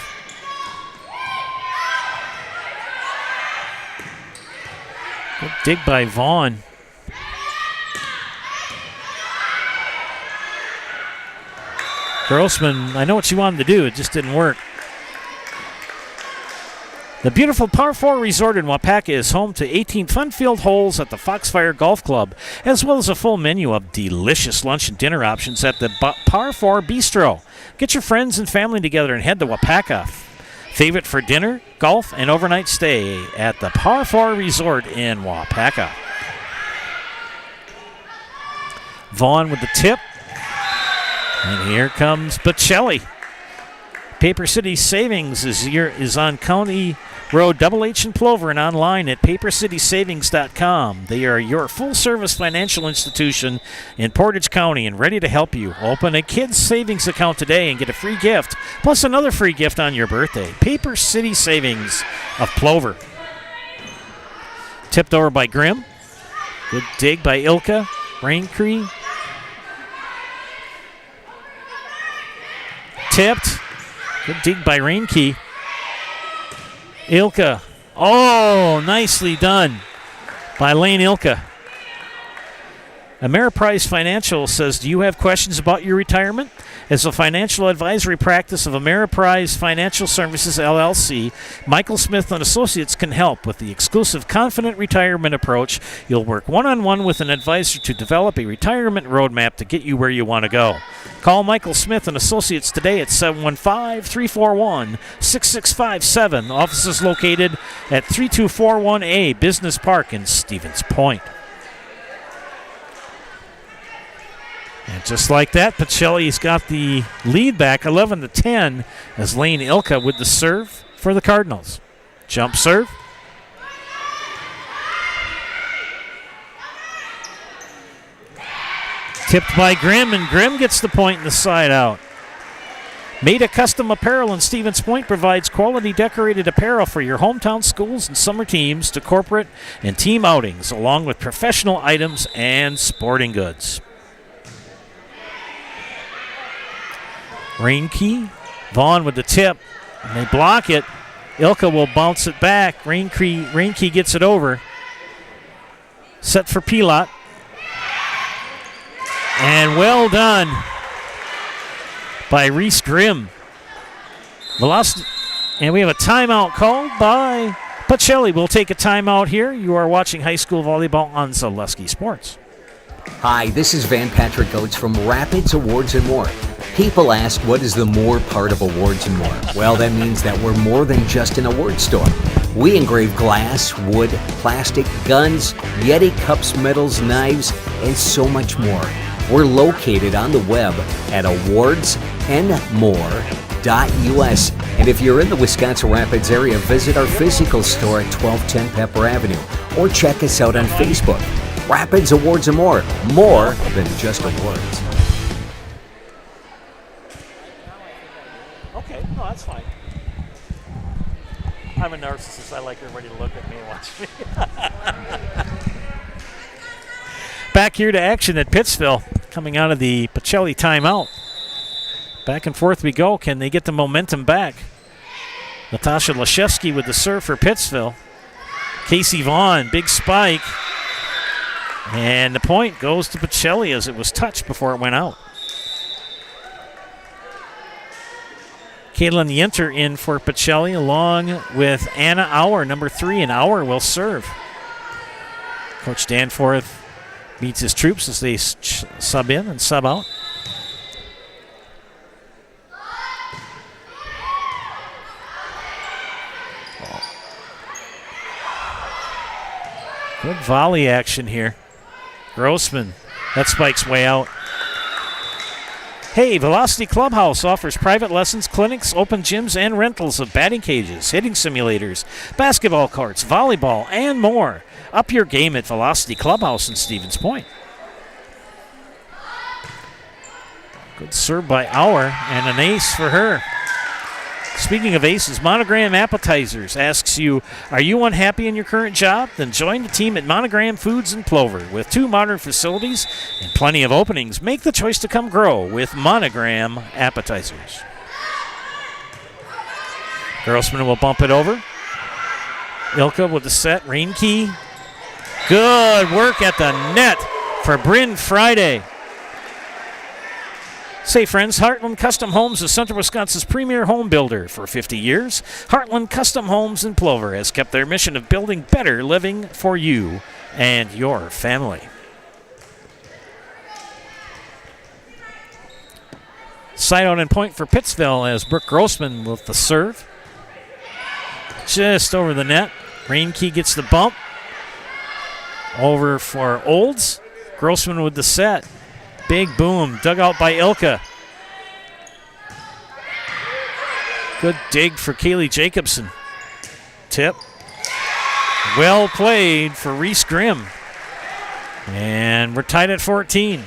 Good dig by Vaughn. Grossman, I know what she wanted to do, it just didn't work. The beautiful Par 4 Resort in Wapaka is home to 18 fun-filled holes at the Foxfire Golf Club, as well as a full menu of delicious lunch and dinner options at the Par 4 Bistro. Get your friends and family together and head to Wapaka. Favorite for dinner, golf, and overnight stay at the Par 4 Resort in Wapaka. Vaughn with the tip. And here comes Pacelli. Paper City Savings is on County Road Double H in Plover and online at papercitysavings.com. They are your full-service financial institution in Portage County and ready to help you. Open a kids' savings account today and get a free gift, plus another free gift on your birthday. Paper City Savings of Plover. Tipped over by Grimm. Good dig by Ilka. Raincree. Tipped. Good dig by Rainkey. Ilka. Oh, nicely done by Lane Ilka. Ameriprise Financial says, do you have questions about your retirement? As a financial advisory practice of Ameriprise Financial Services, LLC, Michael Smith & Associates can help with the exclusive Confident Retirement approach. You'll work one-on-one with an advisor to develop a retirement roadmap to get you where you want to go. Call Michael Smith & Associates today at 715-341-6657. Office is located at 3241A Business Park in Stevens Point. And just like that, Pacelli's got the lead back 11-10 as Lane Ilka with the serve for the Cardinals. Jump serve. Tipped by Grimm, and Grimm gets the point in the side out. Maida Custom Apparel in Stevens Point provides quality decorated apparel for your hometown schools and summer teams to corporate and team outings, along with professional items and sporting goods. Rainkey, Vaughn with the tip, and they block it. Ilka will bounce it back. Rainkey gets it over. Set for Pilot. And well done by Reese Grimm. Velocity. And we have a timeout called by Pacelli. We'll take a timeout here. You are watching high school volleyball on Zaleski Sports. Hi, this is Van Patrick Oates from Rapids Awards and More. People ask, what is the more part of Awards and More? Well, that means that we're more than just an award store. We engrave glass, wood, plastic, guns, Yeti cups, medals, knives, and so much more. We're located on the web at awardsandmore.us. And if you're in the Wisconsin Rapids area, visit our physical store at 1210 Pepper Avenue or check us out on Facebook. Rapids Awards and More than just awards. Okay, no, that's fine. I'm a narcissist. I like everybody to look at me and watch me. Back here to action at Pittsville, coming out of the Pacelli timeout. Back and forth we go. Can they get the momentum back? Natasha Lashevsky with the serve for Pittsville. Casey Vaughn, big spike. And the point goes to Pacelli as it was touched before it went out. Caitlin Yenter in for Pacelli, along with Anna Auer, number 3, and Auer will serve. Coach Danforth meets his troops as they sub in and sub out. Good volley action here. Grossman, that spike's way out. Hey, Velocity Clubhouse offers private lessons, clinics, open gyms, and rentals of batting cages, hitting simulators, basketball courts, volleyball, and more. Up your game at Velocity Clubhouse in Stevens Point. Good serve by Auer, and an ace for her. Speaking of aces, Monogram Appetizers asks you, are you unhappy in your current job? Then join the team at Monogram Foods in Plover. With 2 modern facilities and plenty of openings, make the choice to come grow with Monogram Appetizers. Grossman will bump it over. Ilka with the set. Reinke. Good work at the net for Bryn Friday. Say, friends, Heartland Custom Homes is Central Wisconsin's premier home builder. For 50 years, Heartland Custom Homes in Plover has kept their mission of building better living for you and your family. Side out and point for Pittsville as Brooke Grossman with the serve. Just over the net. Reinke gets the bump. Over for Olds. Grossman with the set. Big boom, dug out by Ilka. Good dig for Kaylee Jacobson. Tip. Well played for Reese Grimm. And we're tied at 14.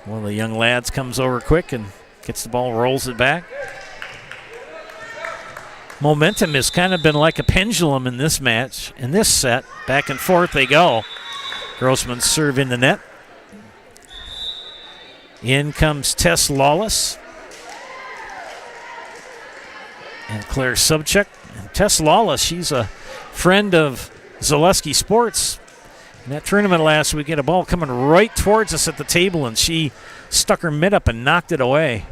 One of the young lads comes over quick and gets the ball, rolls it back. Momentum has kind of been like a pendulum in this match, in this set. Back and forth they go. Grossman's serve in the net. In comes Tess Lawless. And Claire Subchuk. And Tess Lawless, she's a friend of Zaleski Sports. In that tournament last week, had a ball coming right towards us at the table, and she stuck her mitt up and knocked it away.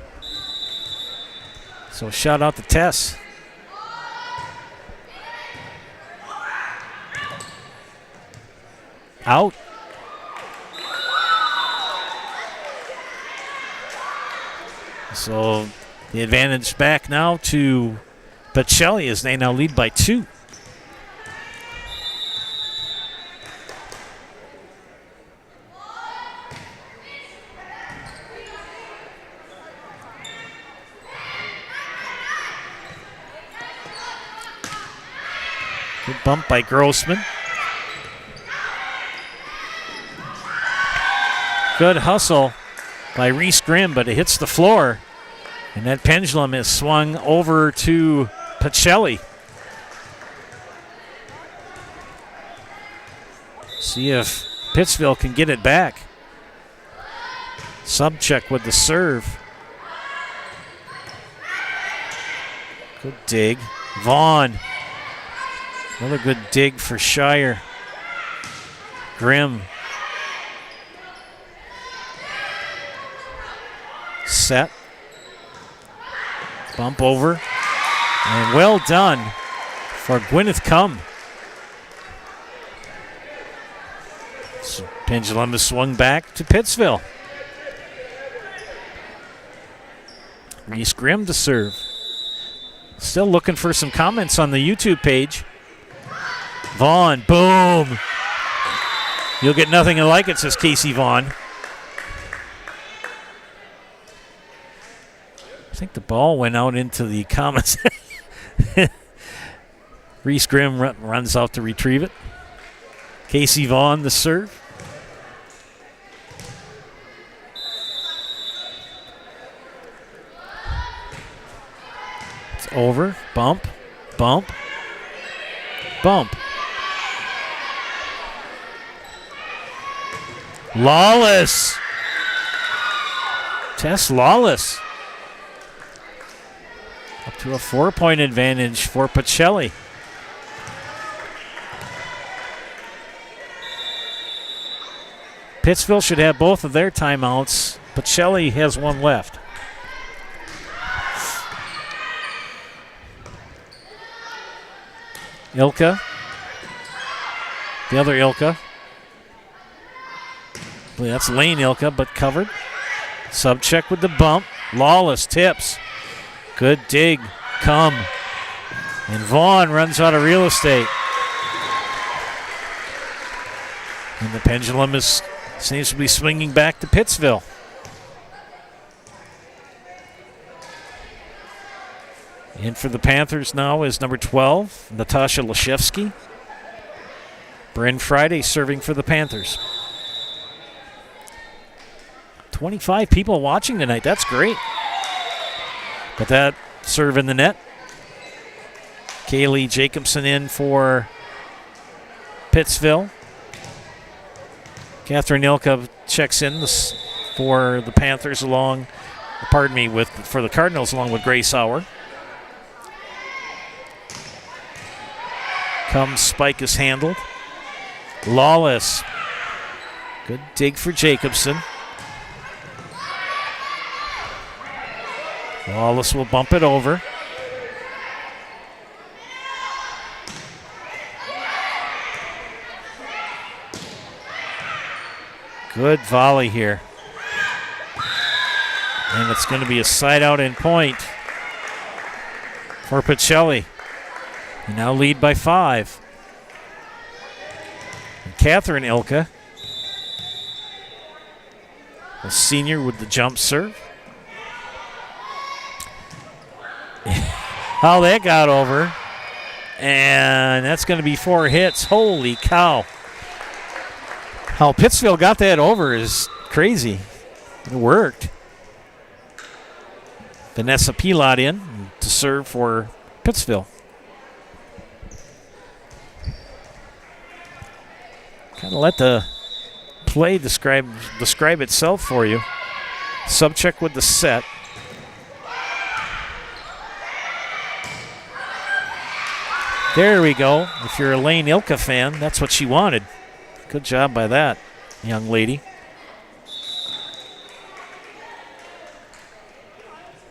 So shout out to Tess. Out. So the advantage back now to Pacelli as they now lead by 2. Good bump by Grossman. Good hustle by Reese Grimm, but it hits the floor. And that pendulum is swung over to Pacelli. See if Pittsville can get it back. Subcheck with the serve. Good dig. Vaughn. Another good dig for Shire. Grimm. Set. Bump over. And well done for Gwyneth Cum. So pendulum is swung back to Pittsville. Reese Grimm to serve. Still looking for some comments on the YouTube page. Vaughn, boom. You'll get nothing like it, says Casey Vaughn. I think the ball went out into the comments. Reese Grimm runs out to retrieve it. Casey Vaughn, the serve. It's over. Bump, bump, bump. Lawless. Tess Lawless. Up to a 4-point advantage for Pacelli. Pittsville should have both of their timeouts. Pacelli has one left. Ilka. The other Ilka. Well, that's Lane Ilka, but covered. Sub check with the bump. Lawless tips. Good dig. Come. And Vaughn runs out of real estate. And the pendulum seems to be swinging back to Pittsville. In for the Panthers now is number 12, Natasha Lashevsky. Bryn Friday serving for the Panthers. 25 people watching tonight. That's great. But that serve in the net. Kaylee Jacobson in for Pittsville. Catherine Ilka checks in for the Panthers for the Cardinals along with Grace Sauer. Comes spike is handled. Lawless. Good dig for Jacobson. Lawless will bump it over. Good volley here. And it's going to be a side out and point for Pacelli. They now lead by 5. And Catherine Ilka, a senior with the jump serve. How that got over. And that's going to be 4 hits. Holy cow. How Pittsville got that over is crazy. It worked. Vanessa Pilot in to serve for Pittsville. Kind of let the play describe itself for you. Subcheck with the set. There we go. If you're a Lane Ilka fan, that's what she wanted. Good job by that young lady.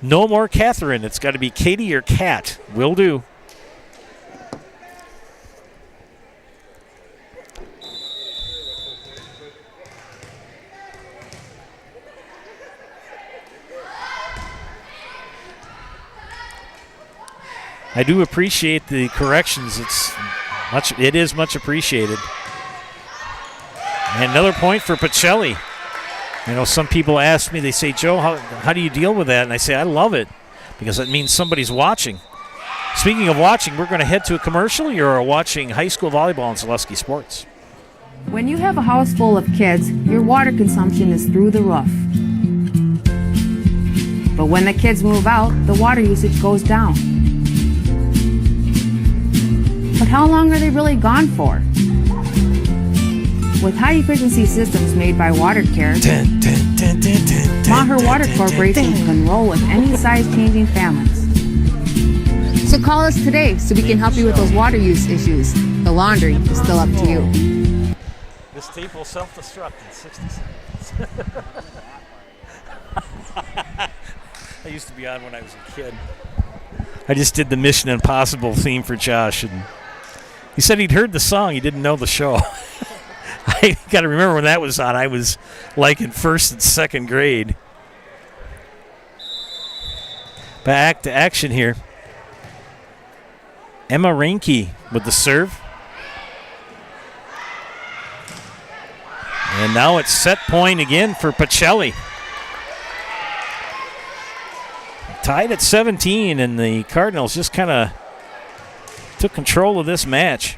No more Catherine. It's got to be Katie or Kat. Will do. I do appreciate the corrections. It is much appreciated. And another point for Pacelli. I know some people ask me, they say, Joe, how do you deal with that? And I say, I love it because it means somebody's watching. Speaking of watching, we're going to head to a commercial. You're watching high school volleyball on Zaleski Sports. When you have a house full of kids, your water consumption is through the roof. But when the kids move out, the water usage goes down. But how long are they really gone for? With high-efficiency systems made by WaterCare, Maher Water Corporation can roll with any size-changing families. So call us today so we can help you with those water use issues. The laundry is still up to you. This tape will self-destruct in 60 seconds. I used to be on when I was a kid. I just did the Mission Impossible theme for Josh, and he said he'd heard the song. He didn't know the show. I got to remember when that was on. I was like in 1st and 2nd grade. Back to action here. Emma Reinke with the serve. And now it's set point again for Pacelli. Tied at 17, and the Cardinals just kind of took control of this match.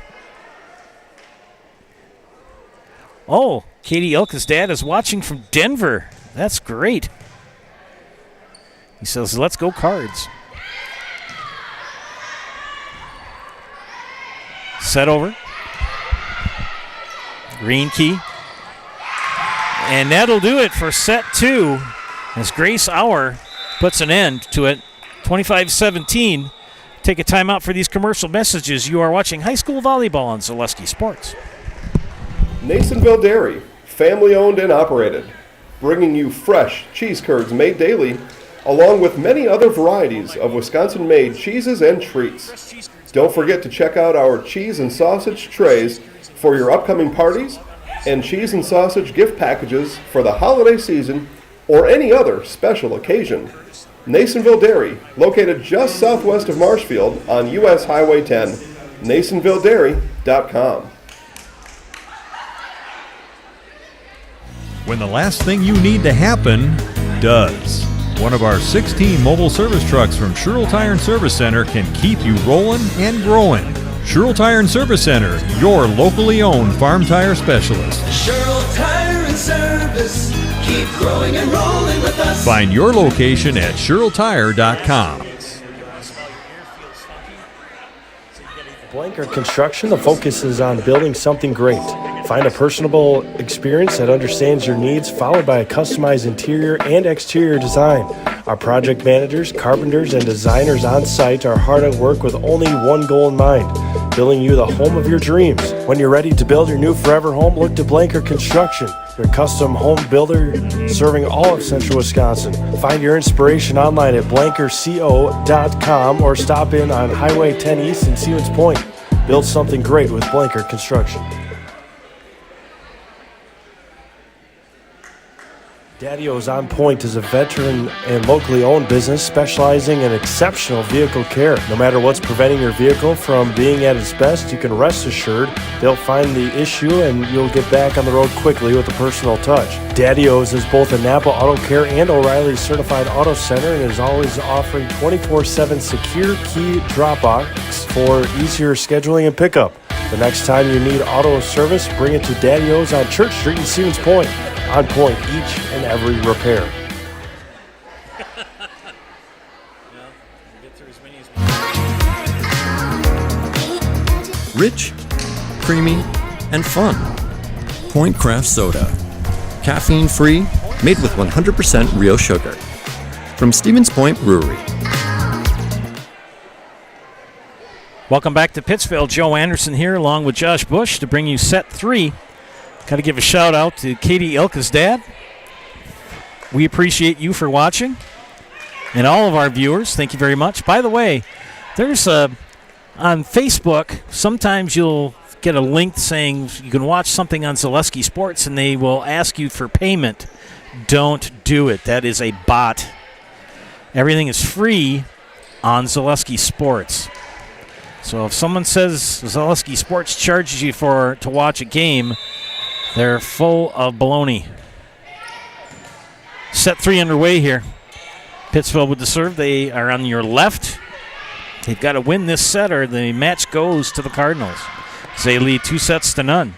Oh, Katie Ilka's dad is watching from Denver. That's great. He says, let's go Cards. Set over. Green key. And that'll do it for set 2 as Grace Auer puts an end to it. 25-17. Take a timeout for these commercial messages. You are watching high school volleyball on Zaleski Sports. Nasonville Dairy, family owned and operated, bringing you fresh cheese curds made daily, along with many other varieties of Wisconsin-made cheeses and treats. Don't forget to check out our cheese and sausage trays for your upcoming parties and cheese and sausage gift packages for the holiday season or any other special occasion. Nasonville Dairy, located just southwest of Marshfield on US Highway 10, NasonvilleDairy.com. When the last thing you need to happen does. One of our 16 mobile service trucks from Sherrill Tire and Service Center can keep you rolling and growing. Sherrill Tire and Service Center, your locally owned farm tire specialist. Sherrill Tire and Service, keep growing and rolling with us. Find your location at SherrillTire.com. Blanker Construction, the focus is on building something great. Find a personable experience that understands your needs, followed by a customized interior and exterior design. Our project managers, carpenters, and designers on site are hard at work with only one goal in mind: building you the home of your dreams. When you're ready to build your new forever home, look to Blanker Construction, your custom home builder serving all of central Wisconsin. Find your inspiration online at blankerco.com or stop in on Highway 10 East in Stevens Point. Build something great with Blanker Construction. Daddy-O's On Point is a veteran and locally owned business specializing in exceptional vehicle care. No matter what's preventing your vehicle from being at its best, you can rest assured they'll find the issue and you'll get back on the road quickly with a personal touch. Daddy-O's is both a Napa Auto Care and O'Reilly Certified Auto Center and is always offering 24/7 secure key drop-offs for easier scheduling and pickup. The next time you need auto service, bring it to Daddy-O's on Church Street in Stevens Point. On point each and every repair. Rich, creamy, and fun. Point Craft Soda. Caffeine free, made with 100% real sugar. From Stevens Point Brewery. Welcome back to Pittsville. Joe Anderson here along with Josh Bush to bring you set 3. Got to give a shout out to Katie Ilka's dad. We appreciate you for watching. And all of our viewers, thank you very much. By the way, there's on Facebook, sometimes you'll get a link saying you can watch something on Zaleski Sports and they will ask you for payment. Don't do it. That is a bot. Everything is free on Zaleski Sports. So if someone says Zaleski Sports charges you to watch a game, they're full of baloney. Set 3 underway here. Pittsville with the serve. They are on your left. They've got to win this set or the match goes to the Cardinals. They lead 2-0.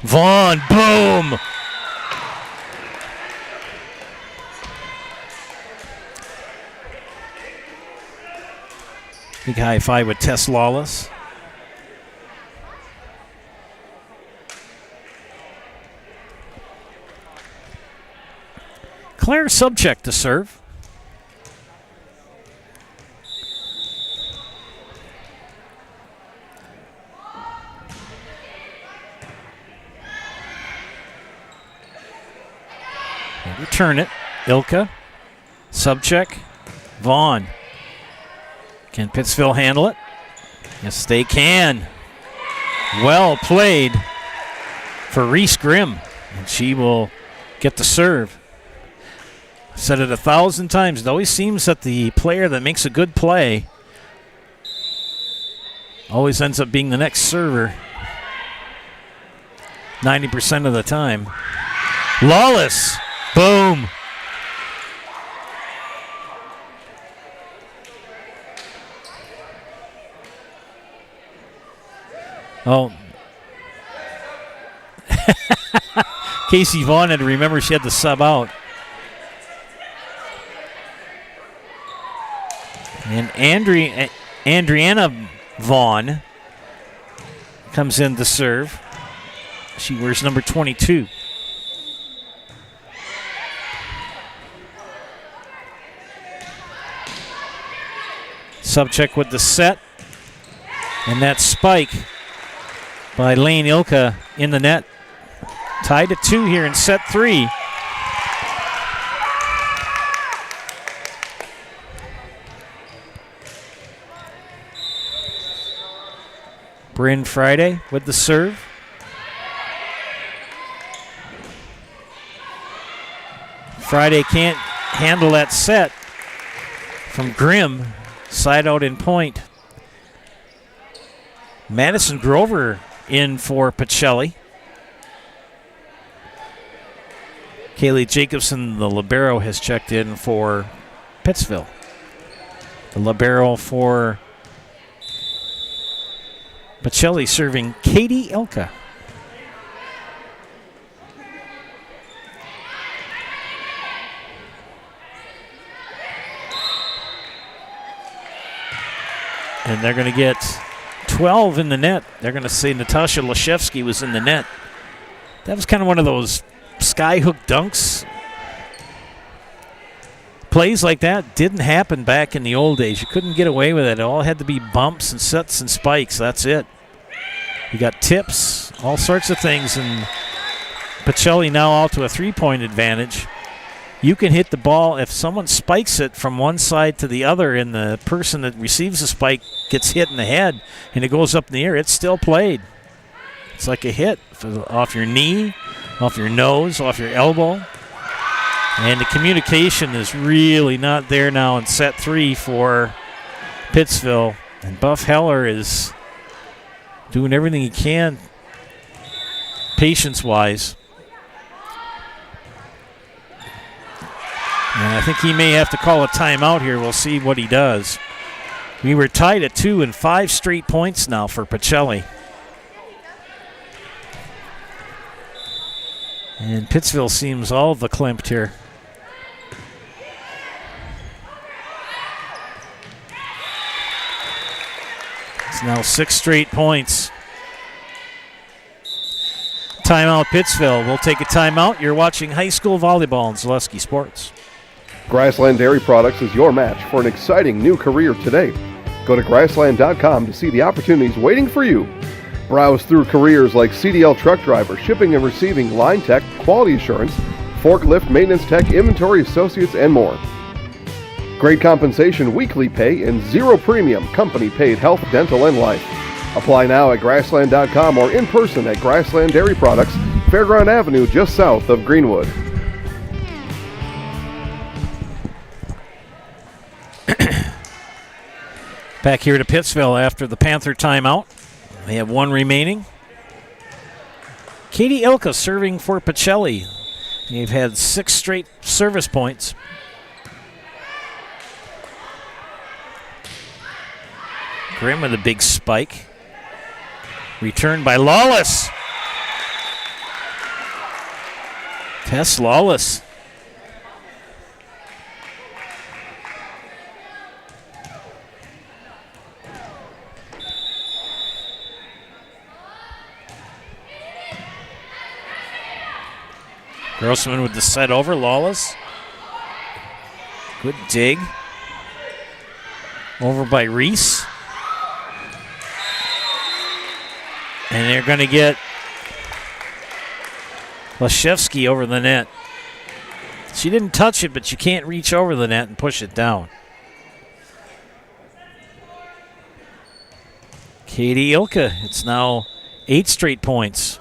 Vaughn, boom! Big high five with Tess Lawless. Claire Subcheck to serve. And return it. Ilka. Subcheck. Vaughn. Can Pittsville handle it? Yes, they can. Well played for Reese Grimm. And she will get the serve. Said it 1,000 times. It always seems that the player that makes a good play always ends up being the next server 90% of the time. Lawless. Boom. Oh. Casey Vaughn had to remember she had to sub out. And Andriana Vaughn comes in to serve. She wears number 22. Subcheck with the set. And that spike by Lane Ilka in the net. Tied to 2 here in set 3. Bryn Friday with the serve. Friday can't handle that set from Grimm. Side out in point. Madison Grover in for Pacelli. Kaylee Jacobson, the libero, has checked in for Pittsville. The libero for Pacelli serving Katie Ilka. And they're going to get 12 in the net. They're going to say Natasha Lashevsky was in the net. That was kind of one of those skyhook dunks. Plays like that didn't happen back in the old days. You couldn't get away with it. It all had to be bumps and sets and spikes. That's it. You got tips, all sorts of things, and Pacelli now out to a three-point advantage. You can hit the ball if someone spikes it from one side to the other and the person that receives the spike gets hit in the head and it goes up in the air, it's still played. It's like a hit off your knee, off your nose, off your elbow. And the communication is really not there now in set 3 for Pittsville. And Buff Heller is doing everything he can patience-wise. And I think he may have to call a timeout here. We'll see what he does. We were tied at 2 and 5 straight points now for Pacelli. And Pittsville seems all verklempt here. It's now 6 straight points. Timeout Pittsville. We'll take a timeout. You're watching high school volleyball on Zaleski Sports. Grassland Dairy Products is your match for an exciting new career today. Go to grassland.com to see the opportunities waiting for you. Browse through careers like CDL truck driver, shipping and receiving, line tech, quality assurance, forklift, maintenance tech, inventory associates, and more. Great compensation, weekly pay, and zero premium company-paid health, dental, and life. Apply now at grassland.com or in person at Grassland Dairy Products, Fairground Avenue, just south of Greenwood. Back here to Pittsville after the Panther timeout. They have 1 remaining. Katie Ilka serving for Pacelli. They've had 6 straight service points. Grimm with a big spike. Returned by Lawless. Tess Lawless. Grossman with the set over. Lawless. Good dig. Over by Reese. And they're going to get Lashevsky over the net. She didn't touch it, but you can't reach over the net and push it down. Katie Ilka, it's now 8 straight points.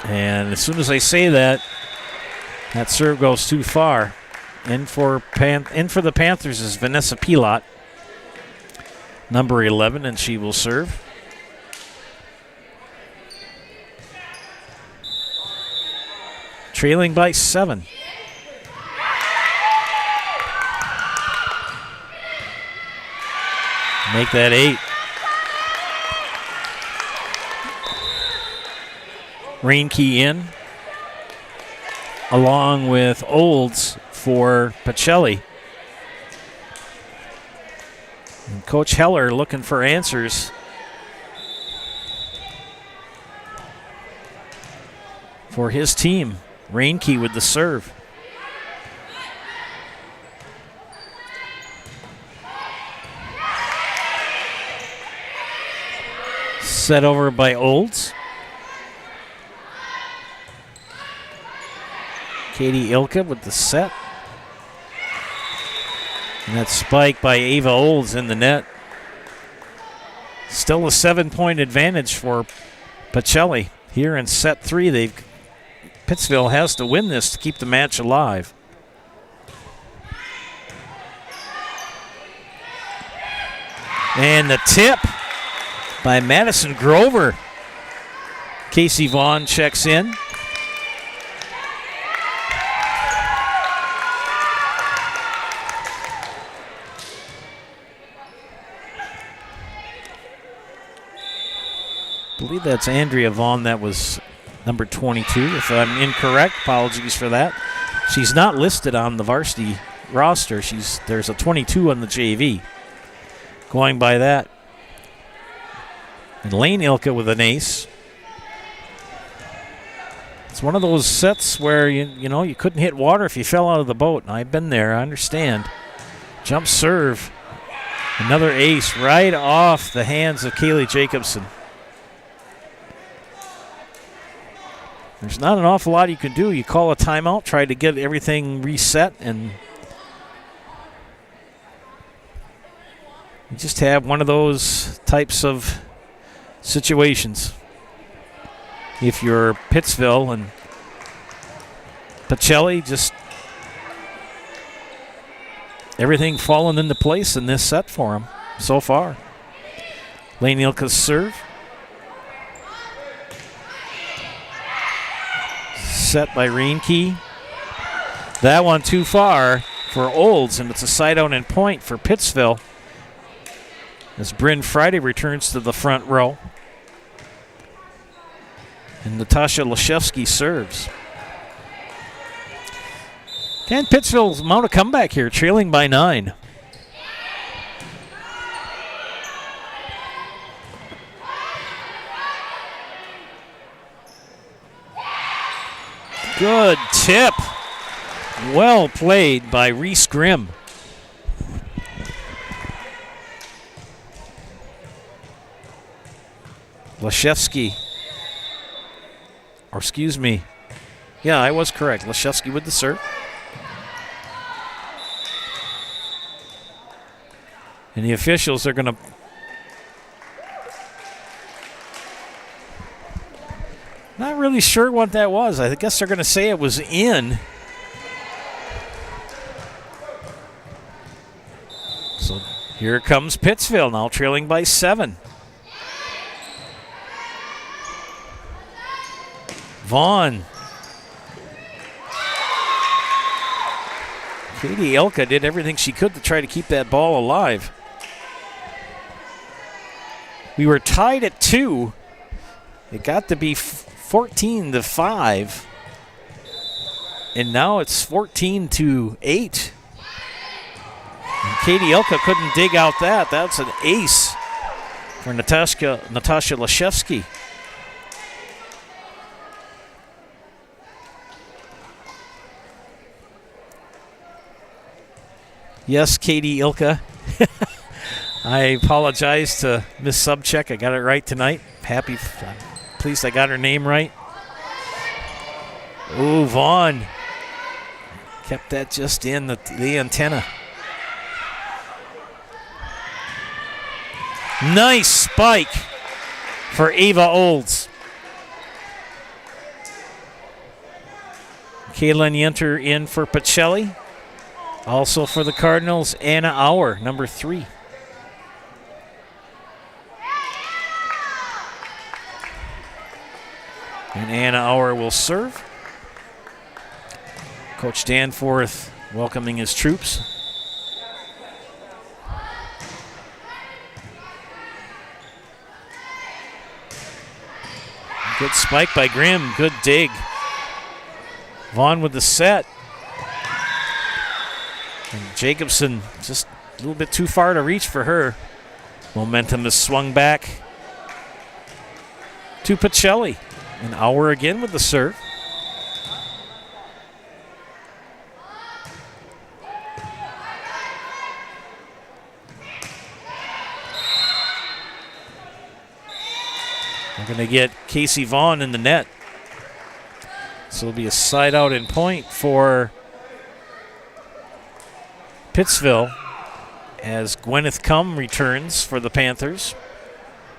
And as soon as I say that, that serve goes too far. In for the Panthers is Vanessa Pilot, number 11, and she will serve. Trailing by 7. Make that 8. Reinke in, along with Olds for Pacelli. And Coach Heller looking for answers for his team. Reinke with the serve. Set over by Olds. Katie Ilka with the set. And that spike by Ava Olds in the net. Still a 7-point advantage for Pacelli. Here in set 3, Pittsville has to win this to keep the match alive. And the tip by Madison Grover. Casey Vaughn checks in. I believe that's Andrea Vaughn. That was number 22. If I'm incorrect, apologies for that. She's not listed on the varsity roster. There's a 22 on the JV. Going by that. And Lane Ilka with an ace. It's one of those sets where you couldn't hit water if you fell out of the boat. And I've been there, I understand. Jump serve. Another ace right off the hands of Kaylee Jacobson. There's not an awful lot you can do. You call a timeout, try to get everything reset, and you just have one of those types of situations. If you're Pittsville and Pacelli, just everything falling into place in this set for him so far. Lane Ilka's serve. Set by Reinke. That one too far for Olds, and it's a side out and point for Pittsville as Bryn Friday returns to the front row. And Natasha Lashevsky serves. Can Pittsville mount a comeback here, trailing by 9? Good tip. Well played by Reese Grimm. Lashevsky. Or excuse me. Yeah, I was correct. Lashevsky with the serve. And the officials are going to not really sure what that was. I guess they're going to say it was in. So here comes Pittsville, now trailing by 7. Vaughn. Katie Ilka did everything she could to try to keep that ball alive. We were tied at 2. It got to be 14-5. And now it's 14-8. And Katie Ilka couldn't dig out that. That's an ace for Natasha Lashevsky. Yes, Katie Ilka. I apologize to Miss Subcheck. I got it right tonight. Pleased I got her name right. Ooh, Vaughn. Kept that just in the antenna. Nice spike for Ava Olds. Kaylin Yenter in for Pacelli. Also for the Cardinals, Anna Auer, number 3. And Anna Auer will serve. Coach Danforth welcoming his troops. Good spike by Grimm, good dig. Vaughn with the set. And Jacobson just a little bit too far to reach for her. Momentum is swung back to Pacelli. And Auer again with the serve. We're going to get Casey Vaughn in the net. So it'll be a side out and point for Pittsville as Gwyneth Cum returns for the Panthers.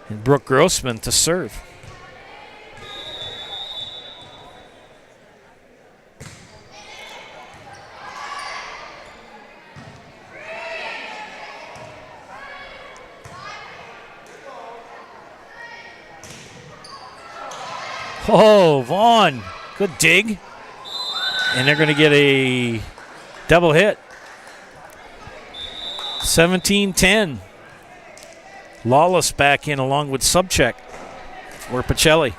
And Brooke Grossman to serve. Oh, Vaughn. Good dig. And they're going to get a double hit. 17-10. Lawless back in along with Subcheck for Pacelli.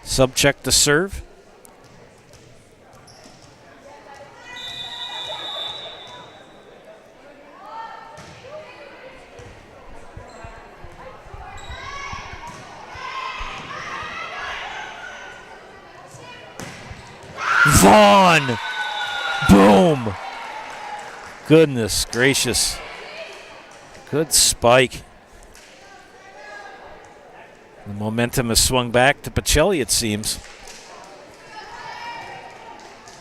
Subcheck to serve. Vaughn! Boom! Goodness gracious. Good spike. The momentum has swung back to Pacelli, it seems.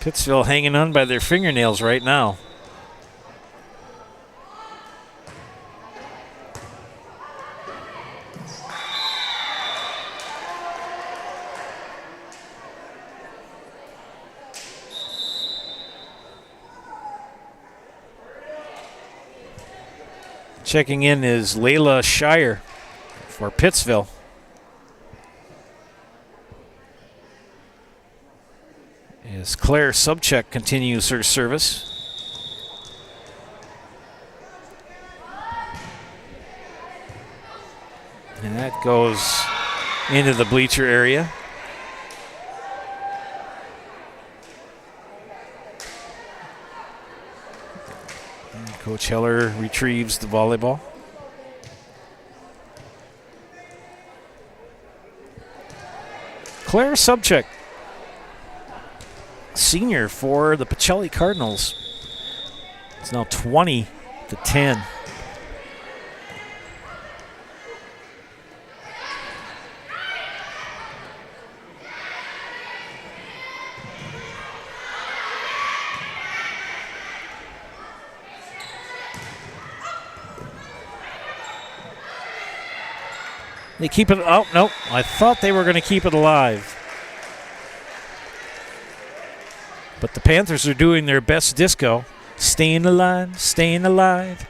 Pittsville hanging on by their fingernails right now. Checking in is Layla Shire for Pittsville. As Claire Subcheck continues her service. And that goes into the bleacher area. Coach Heller retrieves the volleyball. Claire Subcheck, senior for the Pacelli Cardinals. It's now 20-10. They keep it, oh, no, I thought they were going to keep it alive. But the Panthers are doing their best disco. Staying alive, staying alive.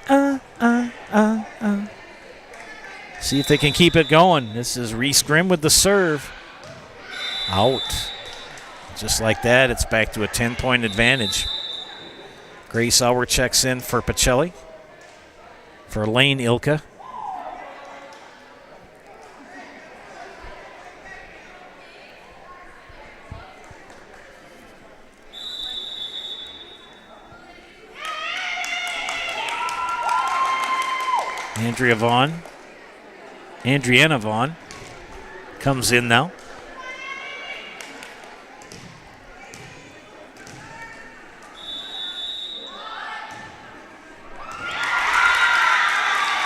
See if they can keep it going. This is Reese Grimm with the serve. Out. Just like that, it's back to a 10-point advantage. Grace Auer checks in for Pacelli. For Lane Ilka. Andriana Vaughn comes in now.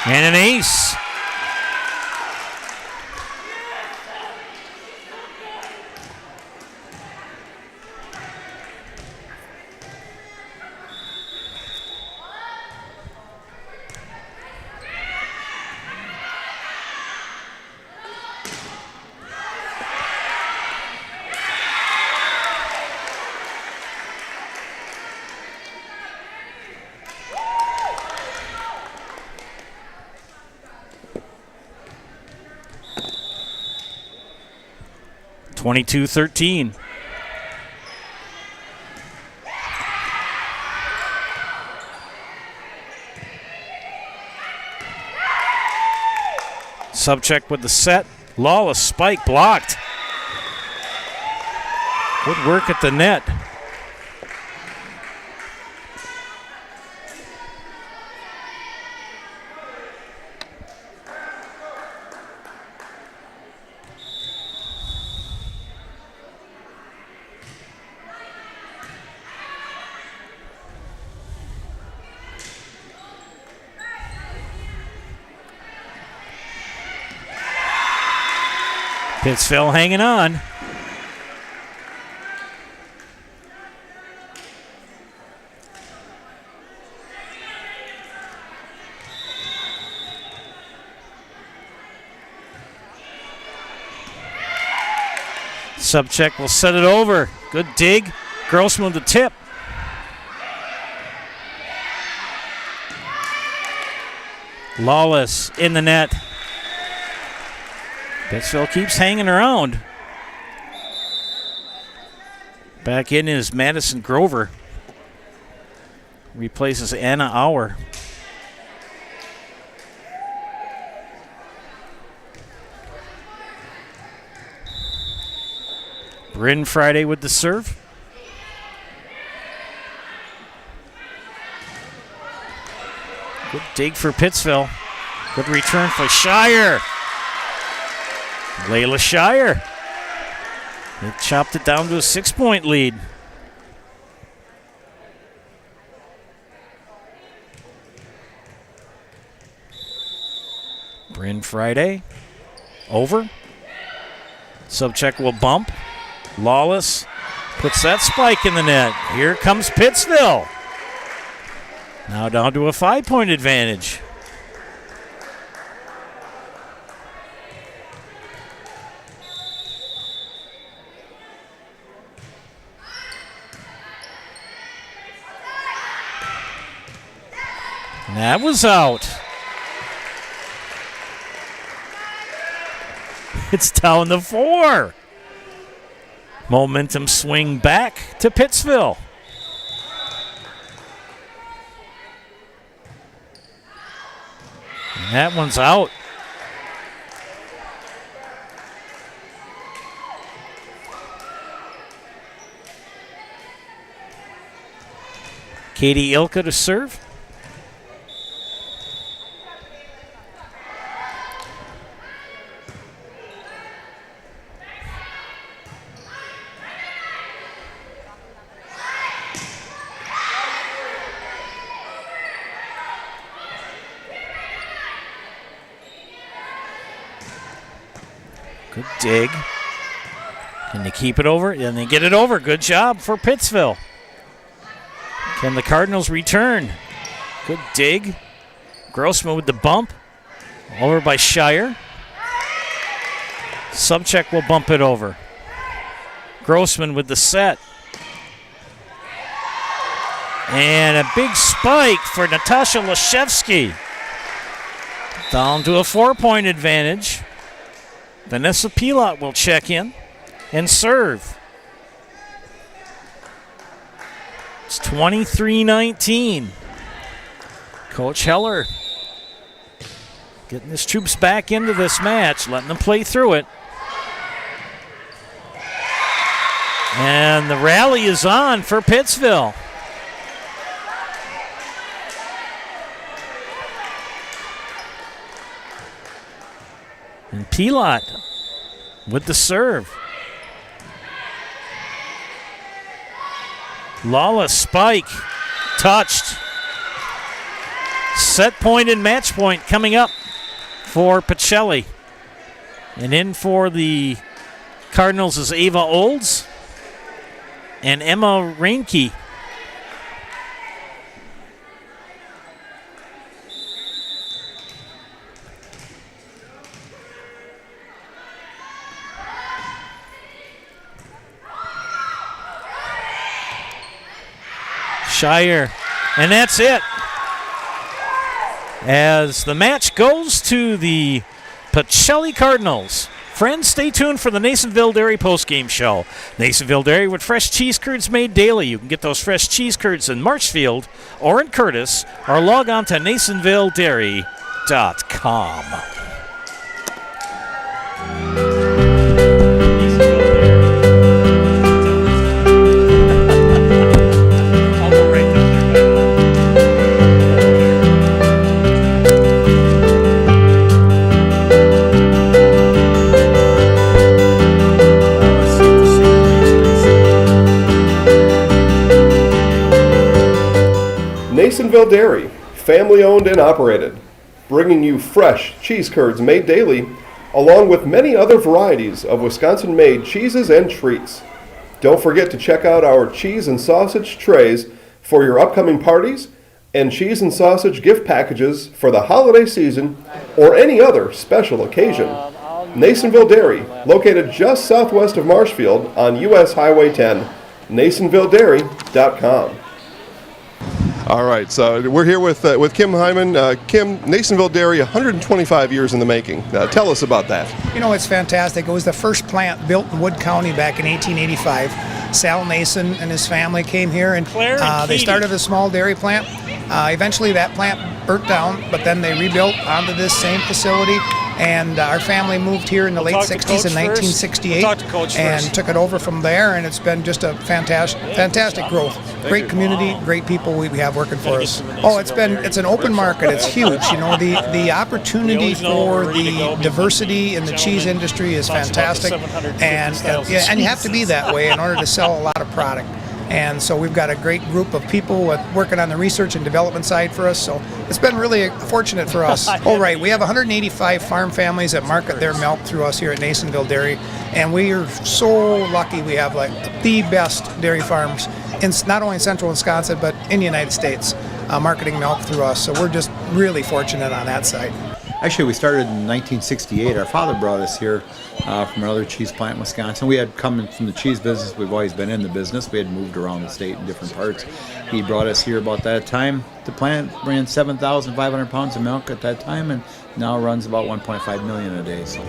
And an ace. (22-13). Subcheck with the set. Lawless spike blocked. Good work at the net. Pittsville hanging on. Subcheck will set it over. Good dig. Grossman with the tip. Lawless in the net. Pittsville keeps hanging around. Back in is Madison Grover. Replaces Anna Auer. Bryn Friday with the serve. Good dig for Pittsville. Good return for Shire. Layla Shire. They chopped it down to a 6-point lead. Bryn Friday. Over. Subcheck will bump. Lawless puts that spike in the net. Here comes Pittsville. Now down to a 5-point advantage. And that was out. It's down to 4. Momentum swing back to Pittsville. And that one's out. Katie Ilka to serve. Good dig. Can they keep it over? And they get it over. Good job for Pittsville. Can the Cardinals return? Good dig. Grossman with the bump. Over by Shire. Subcheck will bump it over. Grossman with the set. And a big spike for Natasha Lashevsky. Down to a 4-point advantage. Vanessa Pilot will check in and serve. It's 23-19. Coach Heller getting his troops back into this match, letting them play through it. And the rally is on for Pittsville. And Pilot with the serve. Lawless spike. Touched. Set point and match point coming up for Pacelli. And in for the Cardinals is Ava Olds and Emma Reinke. Shire, and that's it. As the match goes to the Pacelli Cardinals. Friends, stay tuned for the Nasonville Dairy postgame show. Nasonville Dairy with fresh cheese curds made daily. You can get those fresh cheese curds in Marshfield or in Curtis, or log on to NasonvilleDairy.com. Nasonville Dairy, family owned and operated, bringing you fresh cheese curds made daily, along with many other varieties of Wisconsin-made cheeses and treats. Don't forget to check out our cheese and sausage trays for your upcoming parties and cheese and sausage gift packages for the holiday season or any other special occasion. Nasonville Dairy, located just southwest of Marshfield on US Highway 10, NasonvilleDairy.com. All right, so we're here with Kim Hyman. Kim, Nasonville Dairy, 125 years in the making. Tell us about that. You know, it's fantastic. It was the first plant built in Wood County back in 1885. Sal Nason and his family came here, and they started a small dairy plant. Eventually that plant burnt down, but then they rebuilt onto this same facility, and our family moved here in the late 60s in 1968 and took it over from there, and it's been just a fantastic growth. Great community, great people we have working for us. Oh, it's an open market. It's huge. You know, the opportunity for the diversity in the cheese industry is fantastic, and you have to be that way in order to sell a lot of product. And so we've got a great group of people working on the research and development side for us. So it's been really fortunate for us. Oh, right. We have 185 farm families that market their milk through us here at Nasonville Dairy. And we are so lucky we have like the best dairy farms in not only in central Wisconsin, but in the United States, marketing milk through us. So we're just really fortunate on that side. Actually, we started in 1968. Our father brought us here from another cheese plant in Wisconsin. We had come from the cheese business. We've always been in the business. We had moved around the state in different parts. He brought us here about that time. The plant ran 7,500 pounds of milk at that time, and now runs about 1.5 million a day. So.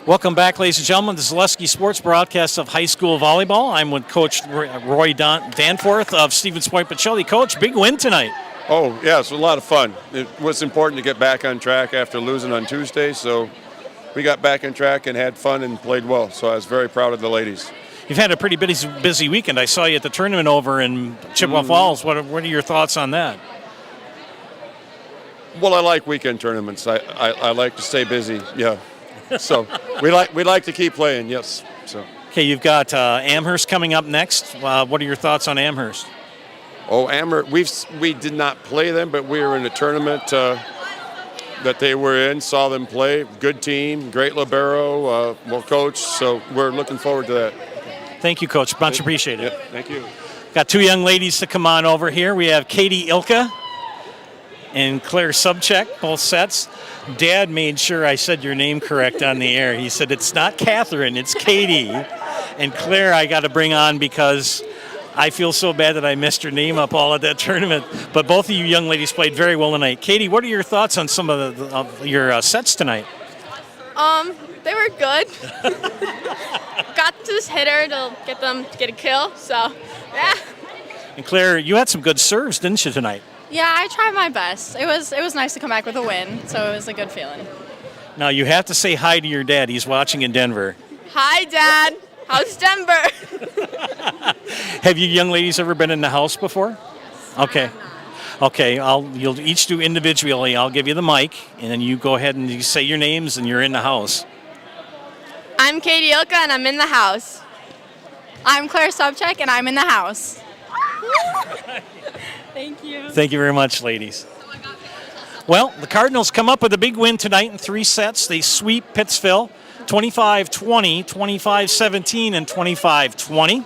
Welcome back, ladies and gentlemen, to the Zaleski Sports broadcast of high school volleyball. I'm with Coach Roy Danforth of Stevens Point Pacelli. Coach, big win tonight. Oh, yeah, it was a lot of fun. It was important to get back on track after losing on Tuesday, so we got back on track and had fun and played well, so I was very proud of the ladies. You've had a pretty busy weekend. I saw you at the tournament over in Chippewa Falls. What are your thoughts on that? Well, I like weekend tournaments. I like to stay busy, yeah. So we like to keep playing, yes. So okay, you've got Amherst coming up next. What are your thoughts on Amherst? Oh, Amherst, we did not play them, but we were in a tournament that they were in. Saw them play. Good team, great libero, well coached. So we're looking forward to that. Thank you, Coach. Much appreciated. Yeah, thank you. Got two young ladies to come on over here. We have Katie Ilka and Claire Subcheck, both sets. Dad made sure I said your name correct on the air. He said, it's not Catherine, it's Katie. And Claire I got to bring on because I feel so bad that I messed your name up all at that tournament. But both of you young ladies played very well tonight. Katie, what are your thoughts on some of your sets tonight? They were good. Got this hitter to get a kill, so yeah. And Claire, you had some good serves, didn't you, tonight? Yeah, I tried my best. It was nice to come back with a win, so it was a good feeling. Now you have to say hi to your dad. He's watching in Denver. Hi, Dad. How's Denver? Have you young ladies ever been in the house before? Okay. Okay, you'll each do individually. I'll give you the mic, and then you go ahead and you say your names, and you're in the house. I'm Katie Ilka, and I'm in the house. I'm Claire Subcheck, and I'm in the house. Thank you. Thank you very much, ladies. Well, the Cardinals come up with a big win tonight in 3 sets. They sweep Pittsville 25-20, 25-17, and 25-20.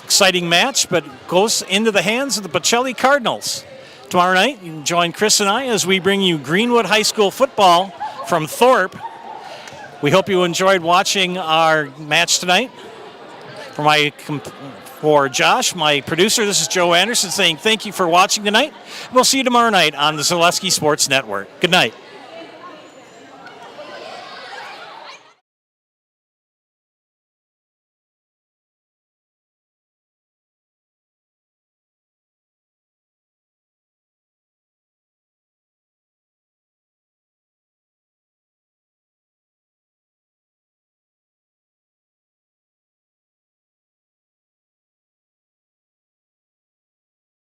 Exciting match, but goes into the hands of the Pacelli Cardinals. Tomorrow night, you can join Chris and I as we bring you Greenwood High School football from Thorpe. We hope you enjoyed watching our match tonight. For Josh, my producer, this is Joe Anderson saying thank you for watching tonight. We'll see you tomorrow night on the Zaleski Sports Network. Good night.